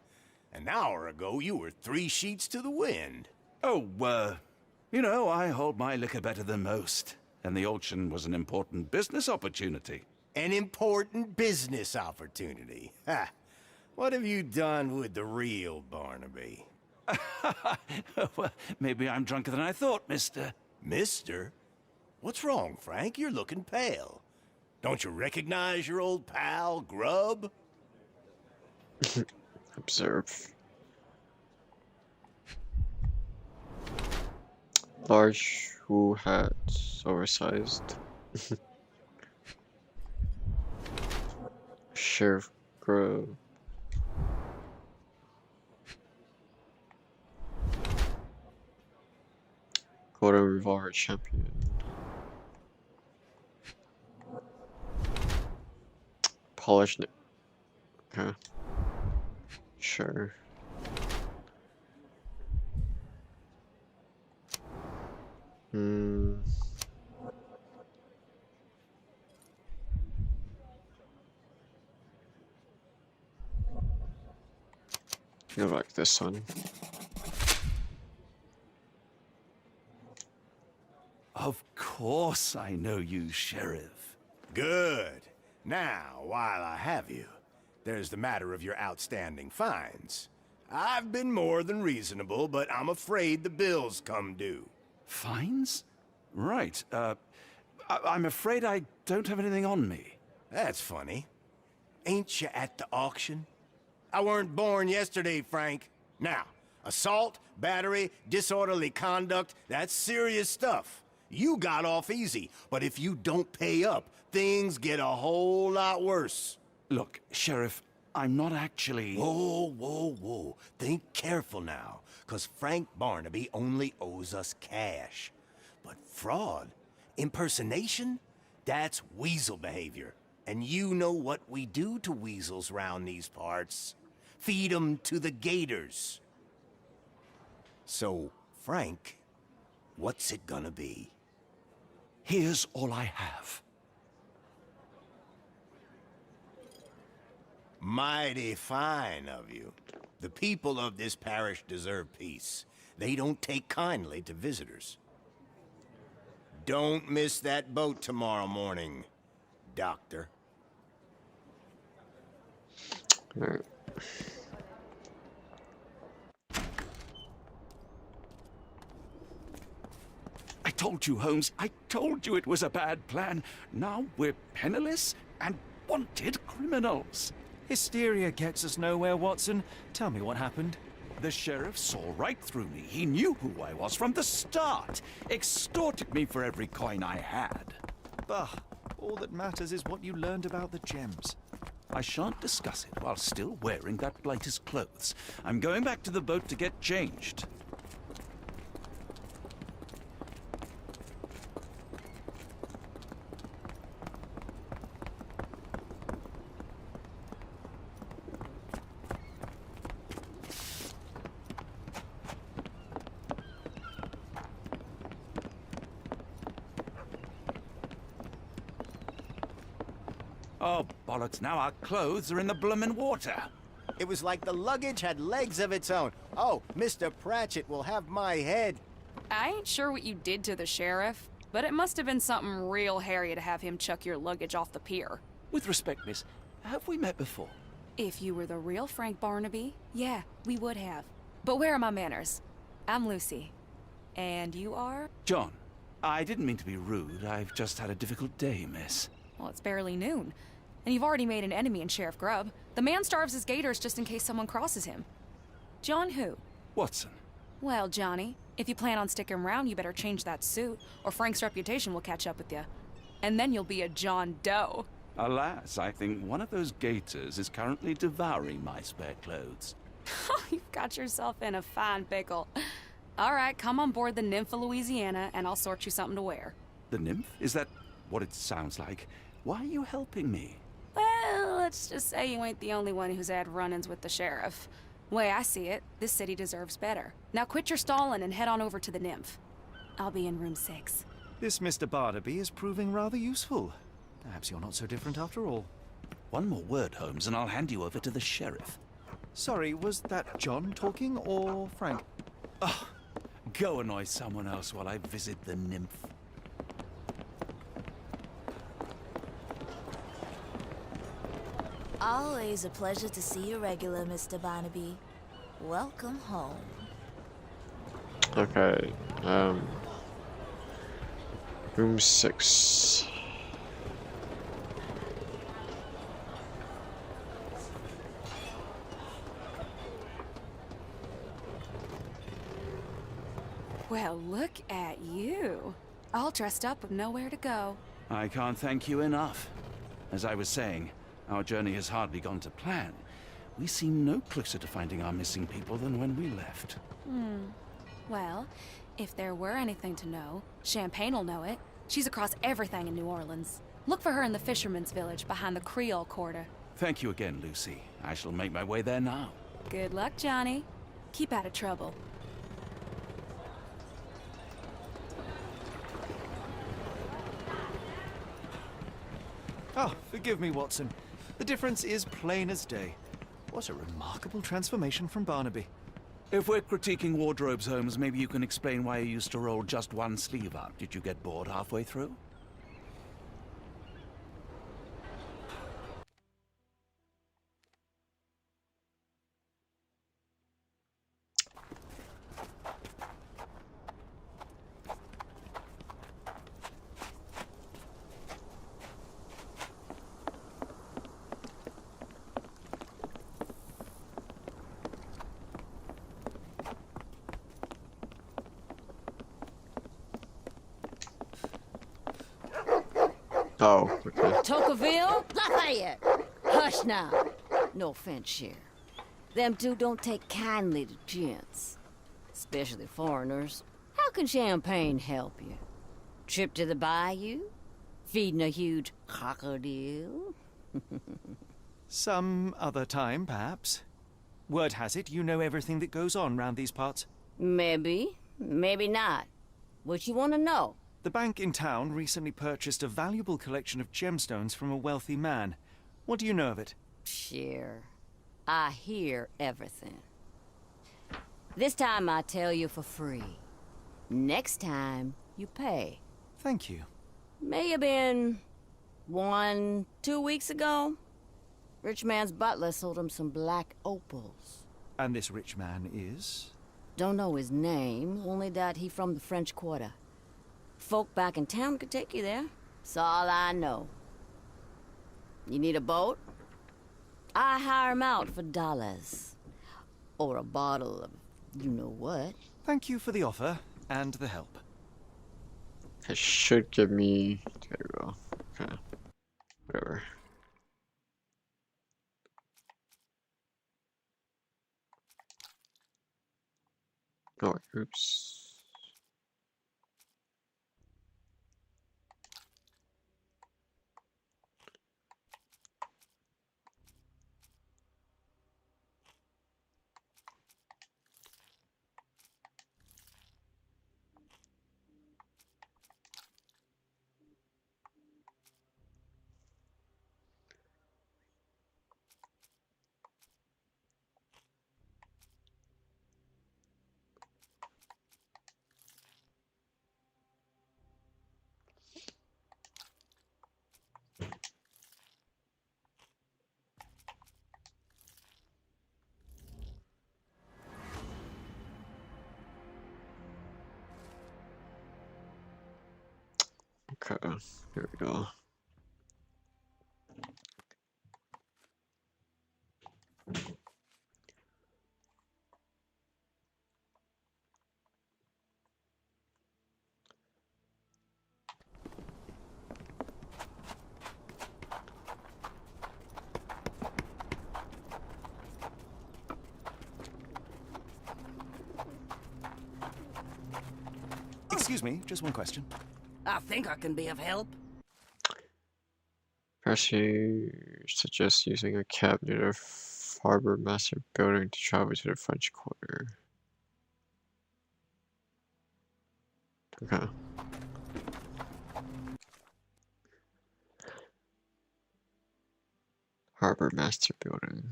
An hour ago, you were 3 sheets to the wind. Oh, you know, I hold my liquor better than most. And the auction was an important business opportunity. An important business opportunity? Ha! What have you done with the real Barnaby? Well, maybe I'm drunker than I thought, mister. Mister? What's wrong, Frank? You're looking pale. Don't you recognize your old pal, Grub? Observe. Large wool hats, oversized. Sheriff Grove. Golden Revolver Champion. Polished. Okay. Sure. You like this one? Of course I know you, Sheriff. Good. Now, while I have you, there's the matter of your outstanding fines. I've been more than reasonable, but I'm afraid the bills come due. Fines? Right. I'm afraid I don't have anything on me. That's funny. Ain't you at the auction? I weren't born yesterday, Frank. Now, assault, battery, disorderly conduct, that's serious stuff. You got off easy, but if you don't pay up, things get a whole lot worse. Look, Sheriff, I'm not actually... Whoa, whoa, whoa. Think careful now, 'cause Frank Barnaby only owes us cash. But fraud, impersonation, that's weasel behavior. And you know what we do to weasels round these parts. Feed 'em to the gators. So, Frank, what's it gonna be? Here's all I have. Mighty fine of you. The people of this parish deserve peace. They don't take kindly to visitors. Don't miss that boat tomorrow morning, Doctor. All right. I told you, Holmes. I told you it was a bad plan. Now we're penniless and wanted criminals. Hysteria gets us nowhere, Watson. Tell me what happened. The sheriff saw right through me. He knew who I was from the start. Extorted me for every coin I had. Bah, all that matters is what you learned about the gems. I shan't discuss it while still wearing that blighter's clothes. I'm going back to the boat to get changed. Oh, bollocks, now our clothes are in the bloomin' water. It was like the luggage had legs of its own. Oh, Mr. Pratchett will have my head. I ain't sure what you did to the sheriff, but it must have been something real hairy to have him chuck your luggage off the pier. With respect, miss, have we met before? If you were the real Frank Barnaby, yeah, we would have. But where are my manners? I'm Lucy. And you are? John, I didn't mean to be rude. I've just had a difficult day, miss. Well, it's barely noon. And you've already made an enemy in Sheriff Grubb. The man starves his gators just in case someone crosses him. John who? Watson. Well, Johnny, if you plan on sticking around, you better change that suit, or Frank's reputation will catch up with you. And then you'll be a John Doe. Alas, I think one of those gators is currently devouring my spare clothes. You've got yourself in a fine pickle. All right, come on board the Nymph of Louisiana, and I'll sort you something to wear. The nymph? Is that what it sounds like? Why are you helping me? Well, let's just say you ain't the only one who's had run-ins with the sheriff. Way I see it, this city deserves better. Now quit your stalling and head on over to the Nymph. I'll be in room 6. This Mr. Barnaby is proving rather useful. Perhaps you're not so different after all. One more word, Holmes, and I'll hand you over to the sheriff. Sorry, was that John talking or Frank? Oh, go annoy someone else while I visit the Nymph. Always a pleasure to see you regular, Mr. Barnaby. Welcome home. Okay, room 6. Well, look at you. All dressed up with nowhere to go. I can't thank you enough. As I was saying, our journey has hardly gone to plan. We seem no closer to finding our missing people than when we left. Well, if there were anything to know, Champagne'll know it. She's across everything in New Orleans. Look for her in the fisherman's village behind the Creole Quarter. Thank you again, Lucy. I shall make my way there now. Good luck, Johnny. Keep out of trouble. Oh, forgive me, Watson. The difference is plain as day. What a remarkable transformation from Barnaby. If we're critiquing wardrobes, Holmes, maybe you can explain why you used to roll just one sleeve up. Did you get bored halfway through? Oh, okay. Tocqueville? Lafayette! Hush now. No offense, Sheriff. Them two don't take kindly to gents. Especially foreigners. How can champagne help you? Trip to the bayou? Feeding a huge crocodile? Some other time, perhaps. Word has it you know everything that goes on round these parts. Maybe. Maybe not. What you want to know? The bank in town recently purchased a valuable collection of gemstones from a wealthy man. What do you know of it? Sure. I hear everything. This time I tell you for free. Next time, you pay. Thank you. May have been 2 weeks ago. Rich man's butler sold him some black opals. And this rich man is? Don't know his name, only that he from the French Quarter. Folk back in town could take you there. That's all I know. You need a boat? I hire him out for dollars. Or a bottle of you-know-what. Thank you for the offer and the help. It should give me... There we go. Okay. Whatever. Oh, oops. Okay, here we go. Excuse me, just one question. I think I can be of help. Percy suggests using a cab near the Harbour Master building to travel to the French Quarter. Okay. Harbour Master building.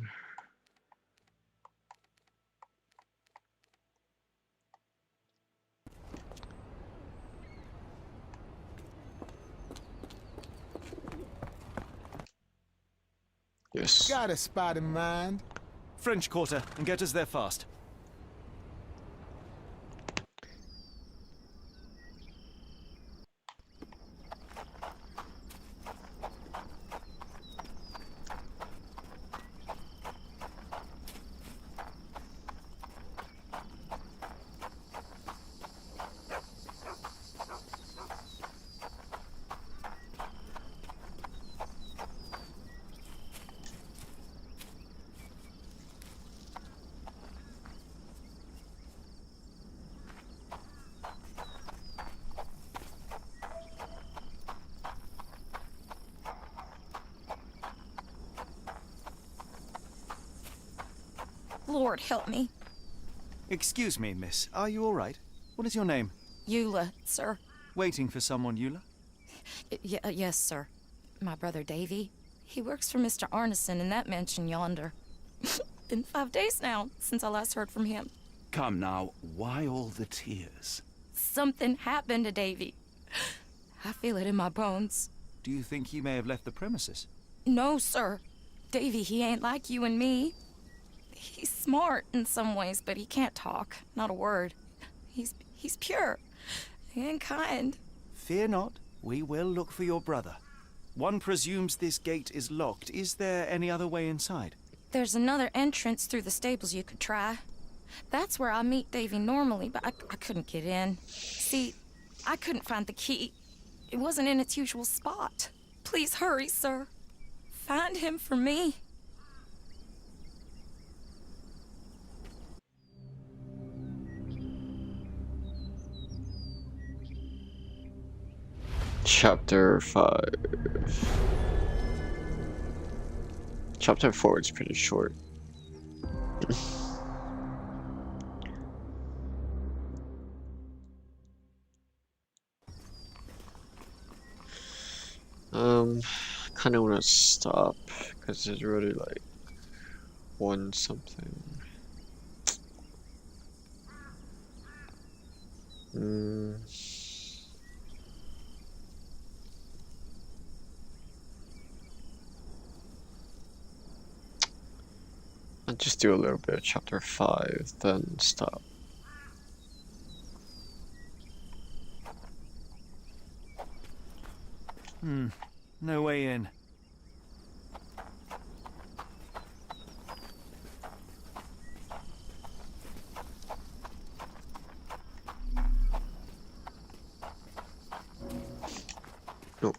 Yes. Got a spot in mind. French Quarter, and get us there fast. Lord help me. Excuse me, miss. Are you all right? What is your name? Eula, sir. Waiting for someone, Eula? Yes, sir. My brother Davy. He works for Mr. Arneson in that mansion yonder. Been 5 days now since I last heard from him. Come now, why all the tears? Something happened to Davy. I feel it in my bones. Do you think he may have left the premises? No, sir. Davy, he ain't like you and me. He's smart in some ways, but he can't talk. Not a word. He's pure and kind. Fear not. We will look for your brother. One presumes this gate is locked. Is there any other way inside? There's another entrance through the stables you could try. That's where I meet Davy normally, but I couldn't get in. See, I couldn't find the key. It wasn't in its usual spot. Please hurry, sir. Find him for me. Chapter 5. Chapter 4 is pretty short. kind of want to stop because it's really like won something. I'll just do a little bit of chapter 5, then stop. No way in. Nope.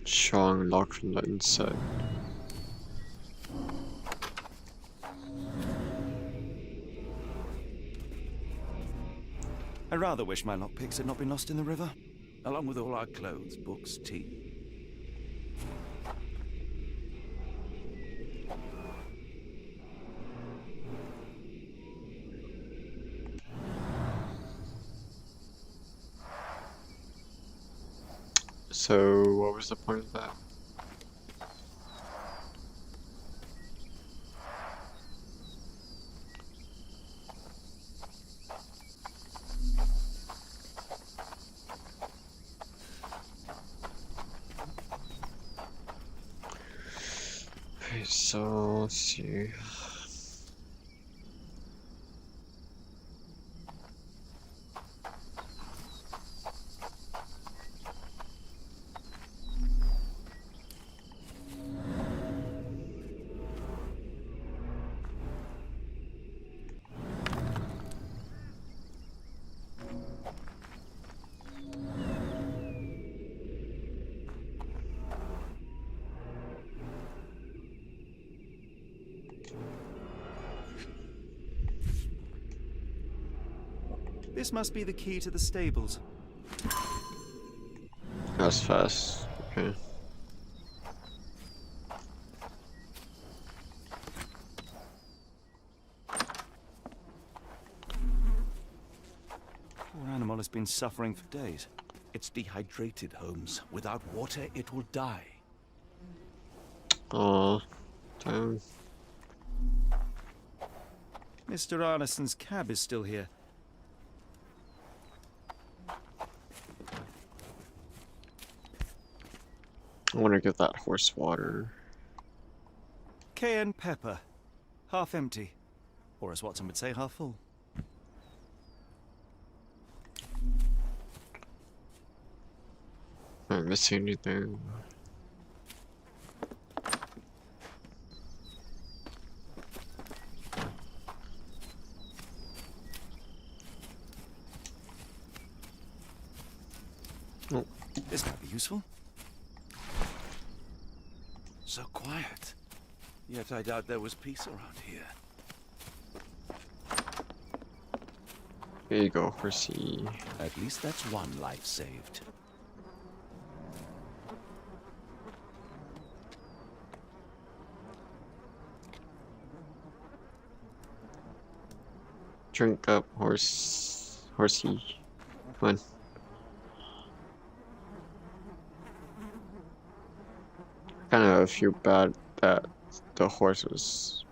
Strong lock from the inside. I rather wish my lockpicks had not been lost in the river. Along with all our clothes, books, tea. So, what was the point of that? Okay, so let's see. This must be the key to the stables. That's fast. Okay. Poor animal has been suffering for days. It's dehydrated, Holmes. Without water, it will die. Aw, damn. Mr. Arneson's cab is still here. I want to give that horse water. Cayenne pepper. Half empty. Or as Watson would say, half full. Am I missing anything? Oh. This might be useful. So quiet. Yet I doubt there was peace around here. Here you go, horsey. At least that's one life saved. Drink up, horsey. Come on. Kind of feel bad that the horse was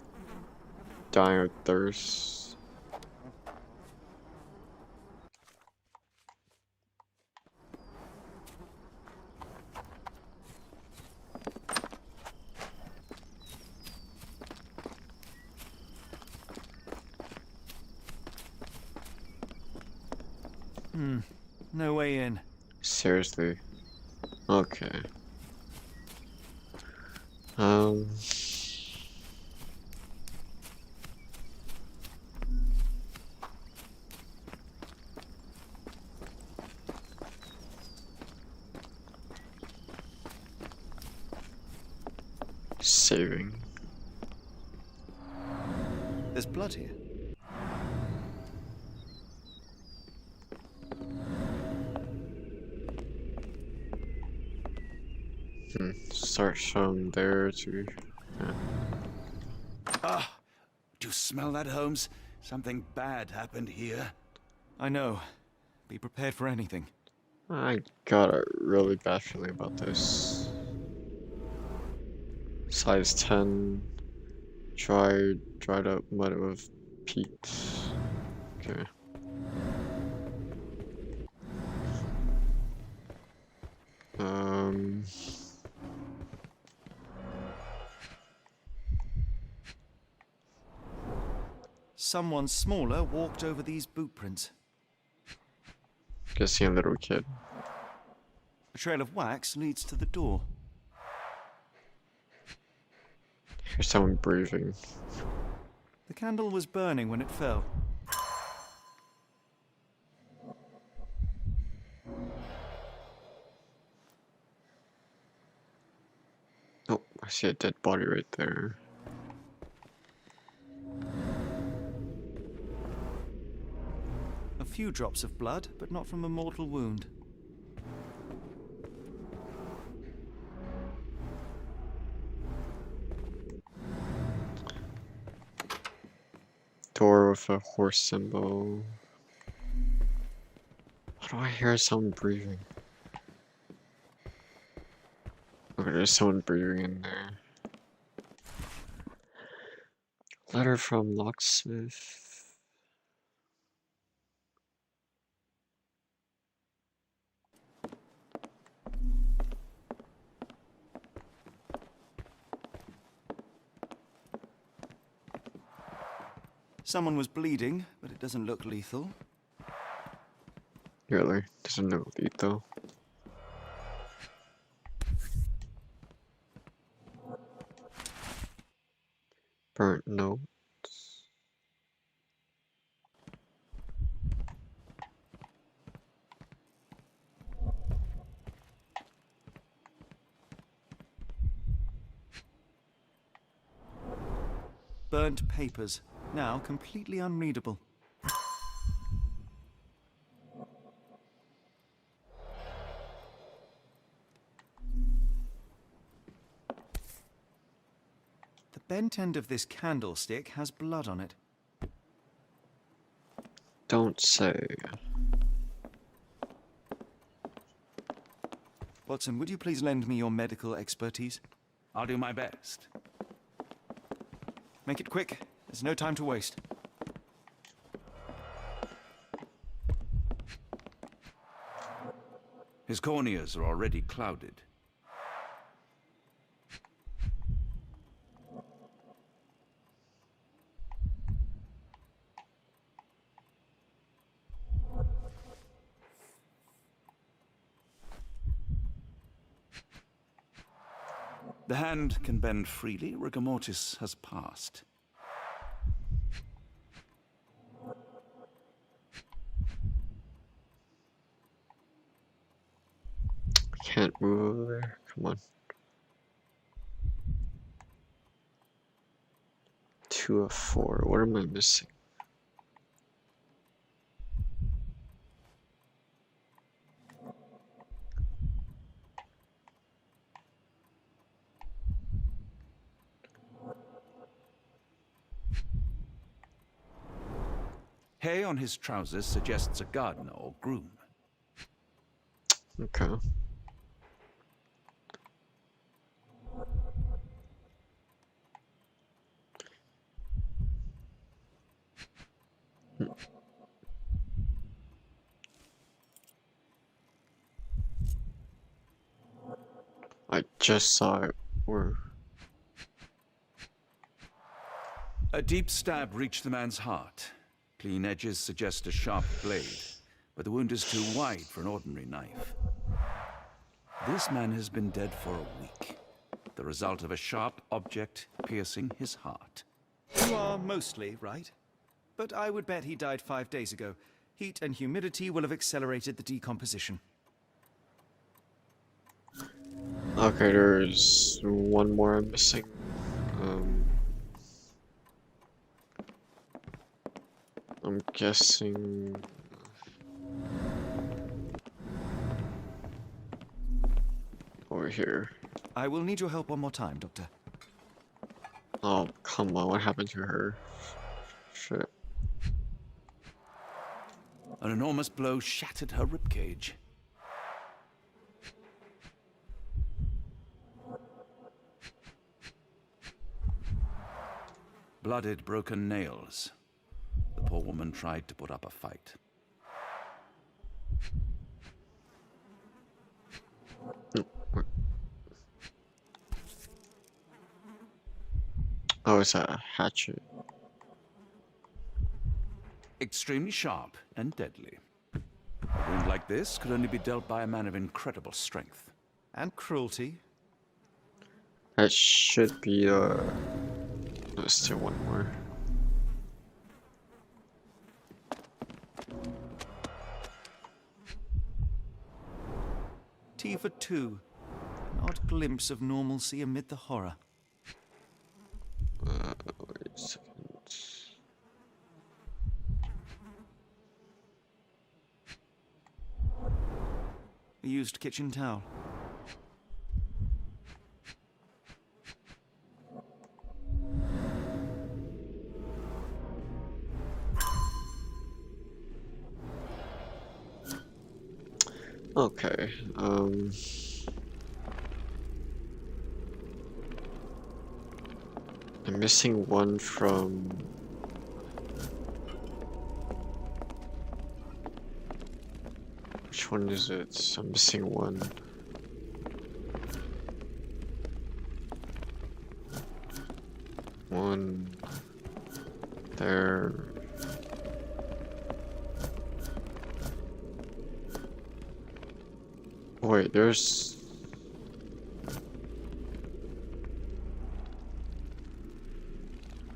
dying of thirst. No way in. Seriously. Okay. Saving. There's blood here. Start from there to... Yeah. Ah! Do you smell that, Holmes? Something bad happened here. I know. Be prepared for anything. I got a really bad feeling about this. Size 10. Dried up mud with peat. Okay. Someone smaller walked over these boot prints. Guessing a little kid. A trail of wax leads to the door. Here's someone breathing. The candle was burning when it fell. Oh, I see a dead body right there. A few drops of blood, but not from a mortal wound. Door with a horse symbol. Why do I hear someone breathing? Okay, there's someone breathing in there. Letter from locksmith. Someone was bleeding, but it doesn't look lethal. Really? Doesn't look lethal. Burnt notes. Burnt papers, now completely unreadable. The bent end of this candlestick has blood on it. Don't say. Watson, would you please lend me your medical expertise? I'll do my best. Make it quick. There's no time to waste. His corneas are already clouded. The hand can bend freely. Rigor mortis has passed. Can't move over there. Come on. 2 of 4. What am I missing? Hay on his trousers suggests a gardener or groom. Okay. I just saw it. Where? A deep stab reached the man's heart. Clean edges suggest a sharp blade, but the wound is too wide for an ordinary knife. This man has been dead for a week, the result of a sharp object piercing his heart. You are mostly right, but I would bet he died 5 days ago. Heat and humidity will have accelerated the decomposition. Okay, there's one more I'm missing. I'm guessing... over here. I will need your help one more time, Doctor. Oh, come on, what happened to her? Shit. An enormous blow shattered her ribcage. Blooded, broken nails. The poor woman tried to put up a fight. Oh, it's a hatchet. Extremely sharp and deadly. A wound like this could only be dealt by a man of incredible strength. And cruelty. That should be, there's still one more. Tea for two. An odd glimpse of normalcy amid the horror. Wait a second. A used kitchen towel. Okay, I'm missing one from... Which one is it? I'm missing one. One... There... Wait, there's...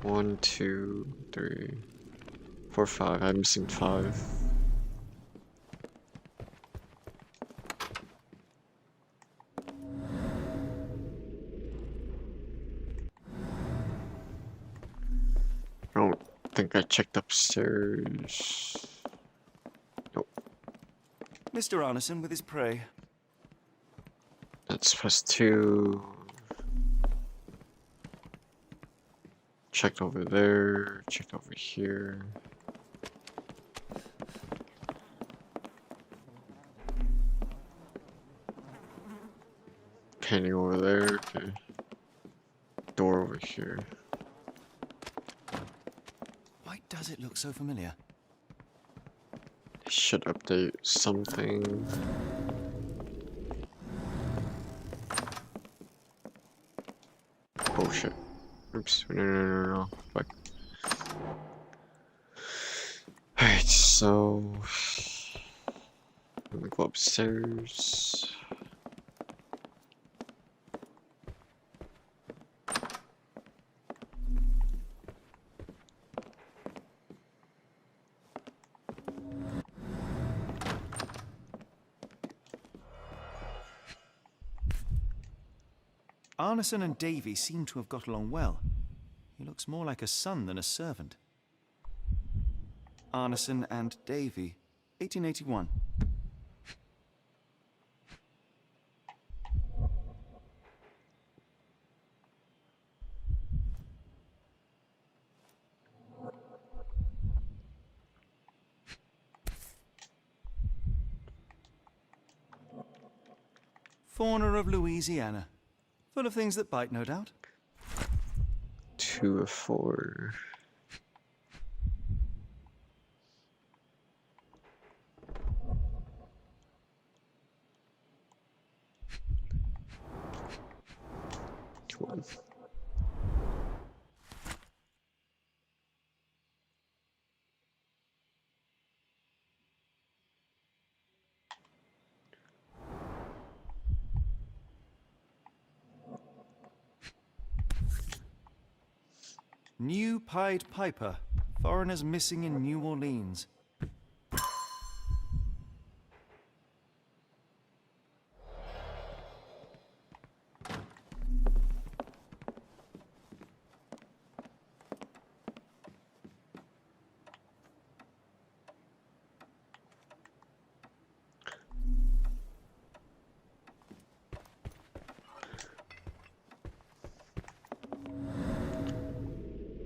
One, two, three, four, five. I'm missing five. I don't think I checked upstairs. Nope. Mr. Arneson with his prey. That's +2. Checked over there, checked over here. Painting over there, okay. Door over here. Why does it look so familiar? Should update something. Oh shit. Oops. No. Fuck. Alright, so... I'm gonna go upstairs. Arneson and Davy seem to have got along well. He looks more like a son than a servant. Arneson and Davy, 1881. Fauna of Louisiana. Full of things that bite, no doubt. 2 of 4. One. New Pied Piper. Foreigners missing in New Orleans.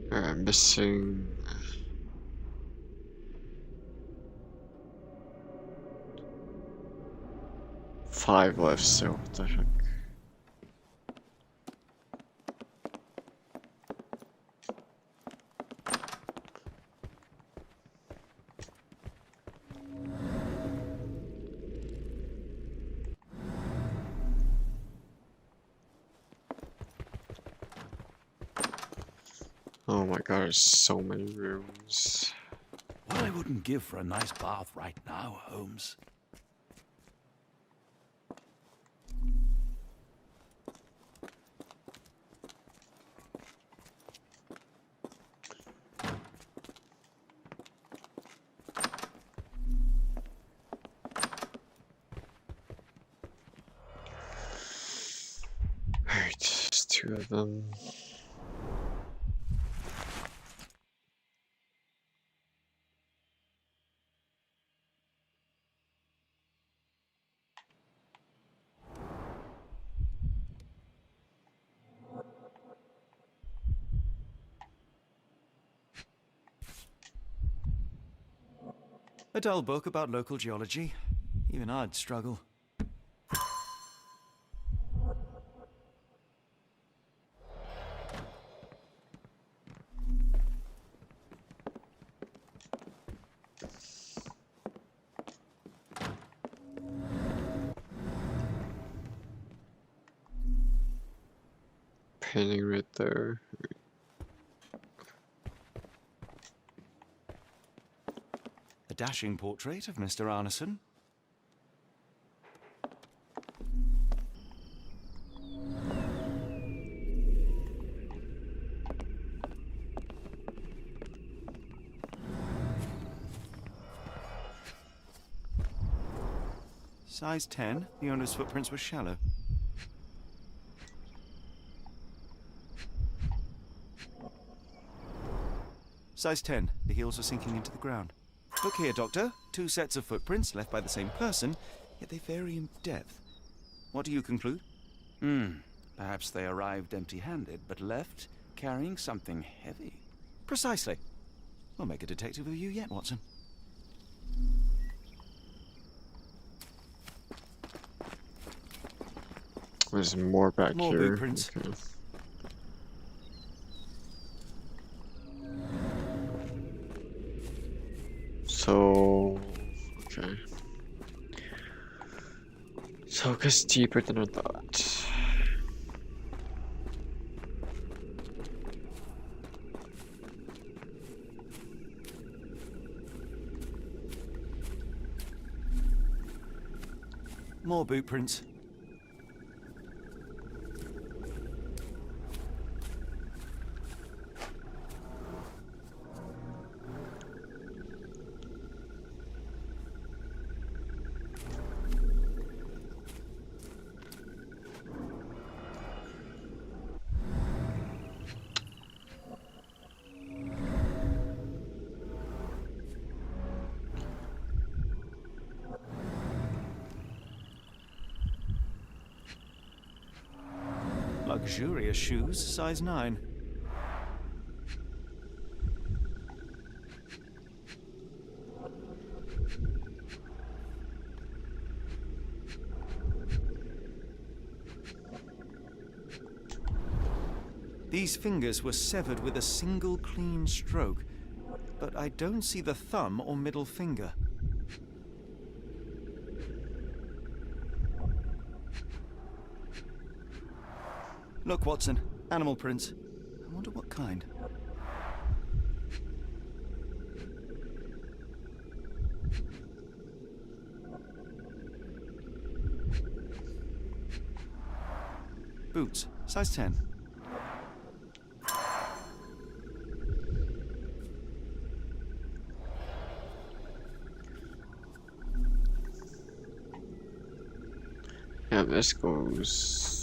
I'm missing... 5 left, so what the heck. Oh my god, there's so many rooms. What I wouldn't give for a nice bath right now, Holmes. Alright, there's 2 of them. A dull book about local geology. Even I'd struggle. Painting right there. A dashing portrait of Mr. Arneson. Size 10, the owner's footprints were shallow. Size 10, the heels were sinking into the ground. Look here, Doctor. 2 sets of footprints left by the same person, yet they vary in depth. What do you conclude? Perhaps they arrived empty-handed, but left carrying something heavy. Precisely. We'll make a detective of you yet, Watson. There's more back More here. boot prints. Okay. So, okay. So it gets deeper than I thought. More boot prints. Luxurious shoes, size 9. These fingers were severed with a single clean stroke, but I don't see the thumb or middle finger. Look, Watson. Animal prints. I wonder what kind. Boots. Size 10. Yeah, this goes.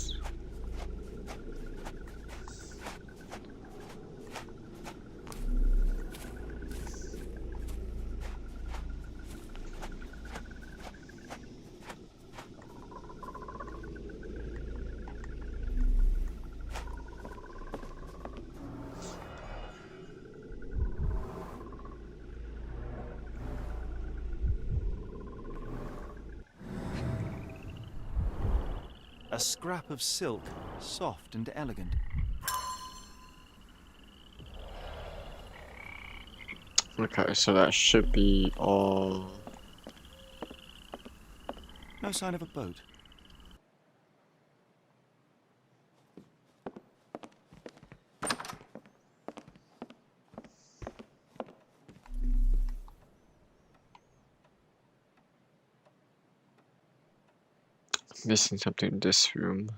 A scrap of silk, soft and elegant. Okay, so that should be all. No sign of a boat. Missing something in this room.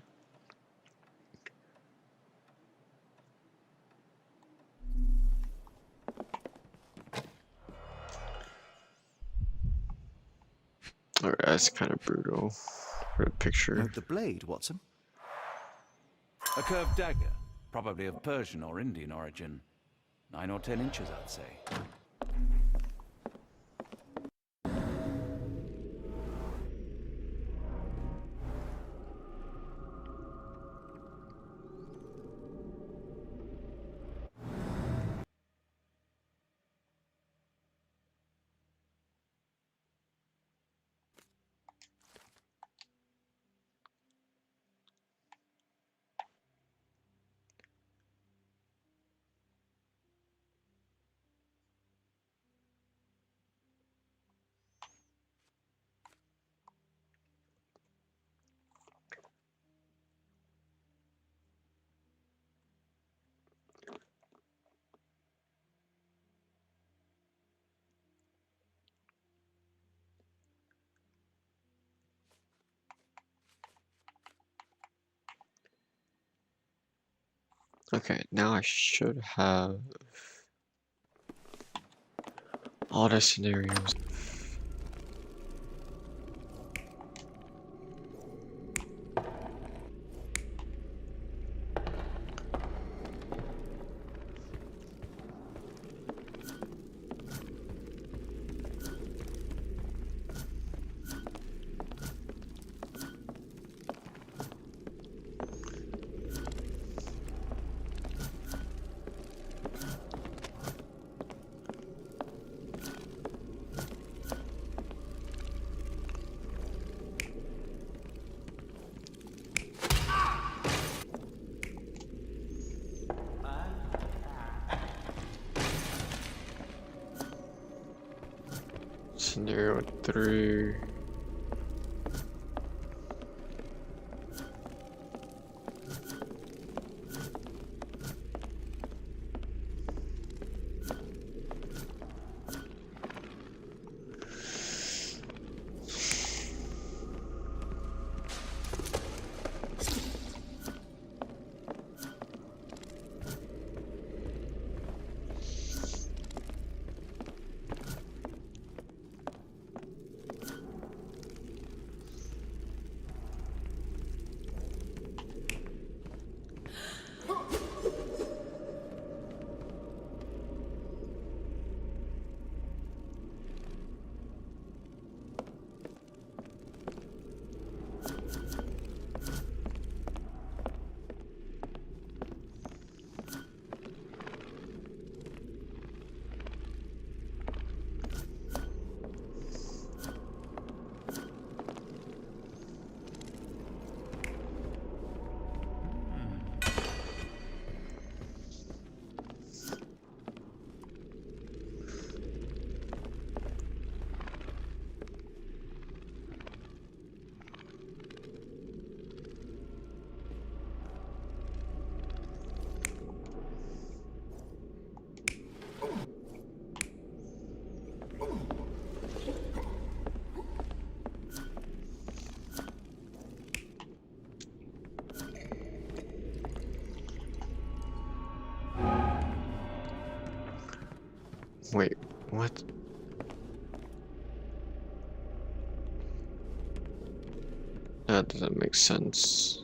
Alright, that's kind of brutal for the picture. Note the blade, Watson. A curved dagger, probably of Persian or Indian origin. 9 or 10 inches, I'd say. Okay, now I should have all the scenarios. Scenario 3. Wait, what? That doesn't make sense.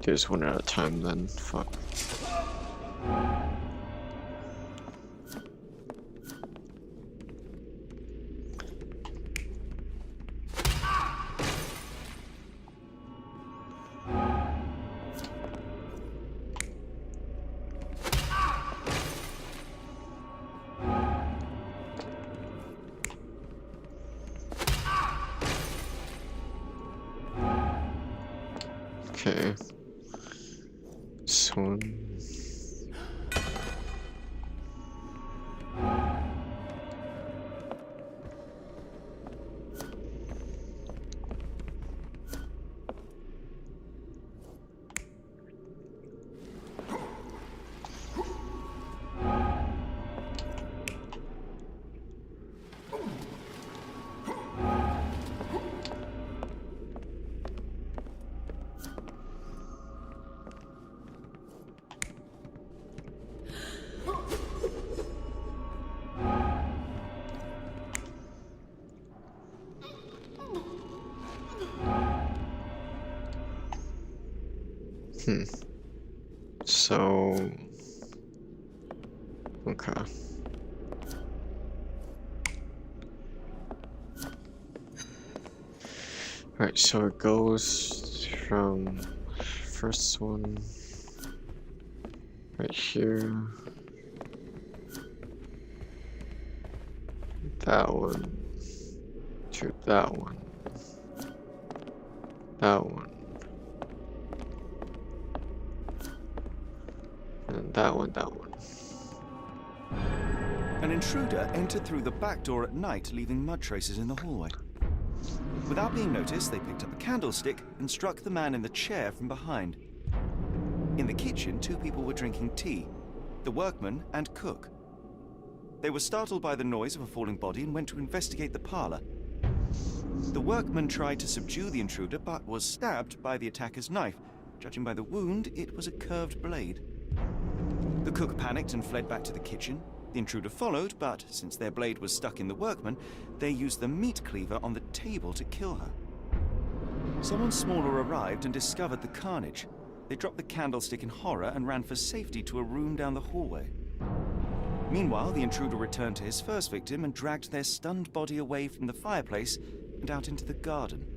There's one at a time then, fuck. Okay. This one. So, okay. Alright, so it goes from first one right here, that one, to that one, and that one. An intruder entered through the back door at night, leaving mud traces in the hallway. Without being noticed, they picked up a candlestick and struck the man in the chair from behind. In the kitchen, 2 people were drinking tea, the workman and cook. They were startled by the noise of a falling body and went to investigate the parlor. The workman tried to subdue the intruder but was stabbed by the attacker's knife. Judging by the wound, it was a curved blade. The cook panicked and fled back to the kitchen. The intruder followed, but since their blade was stuck in the workman, they used the meat cleaver on the table to kill her. Someone smaller arrived and discovered the carnage. They dropped the candlestick in horror and ran for safety to a room down the hallway. Meanwhile, the intruder returned to his first victim and dragged their stunned body away from the fireplace and out into the garden.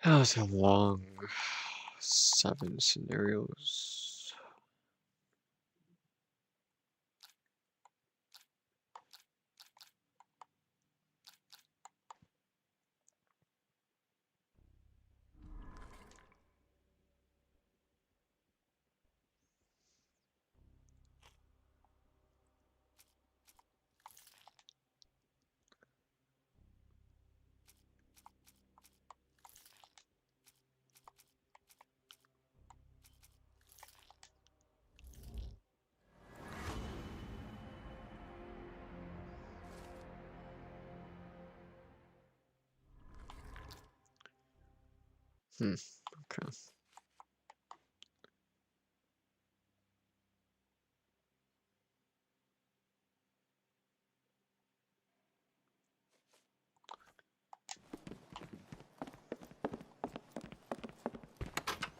That was a long 7 scenarios. Okay.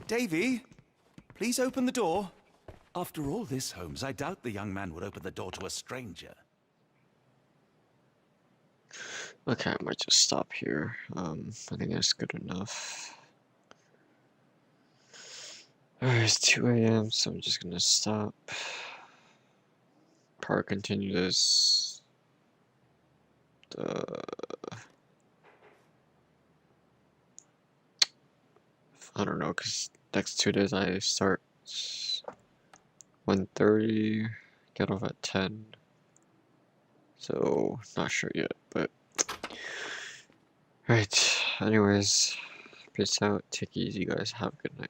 Davy, please open the door. After all this, Holmes, I doubt the young man would open the door to a stranger. Okay, I might just stop here. I think that's good enough. Alright, it's 2 a.m., so I'm just gonna stop. Probably continue this. I don't know, because next 2 days I start 1:30, get off at 10. So, not sure yet, but. Alright, anyways, peace out, take it easy, guys, have a good night.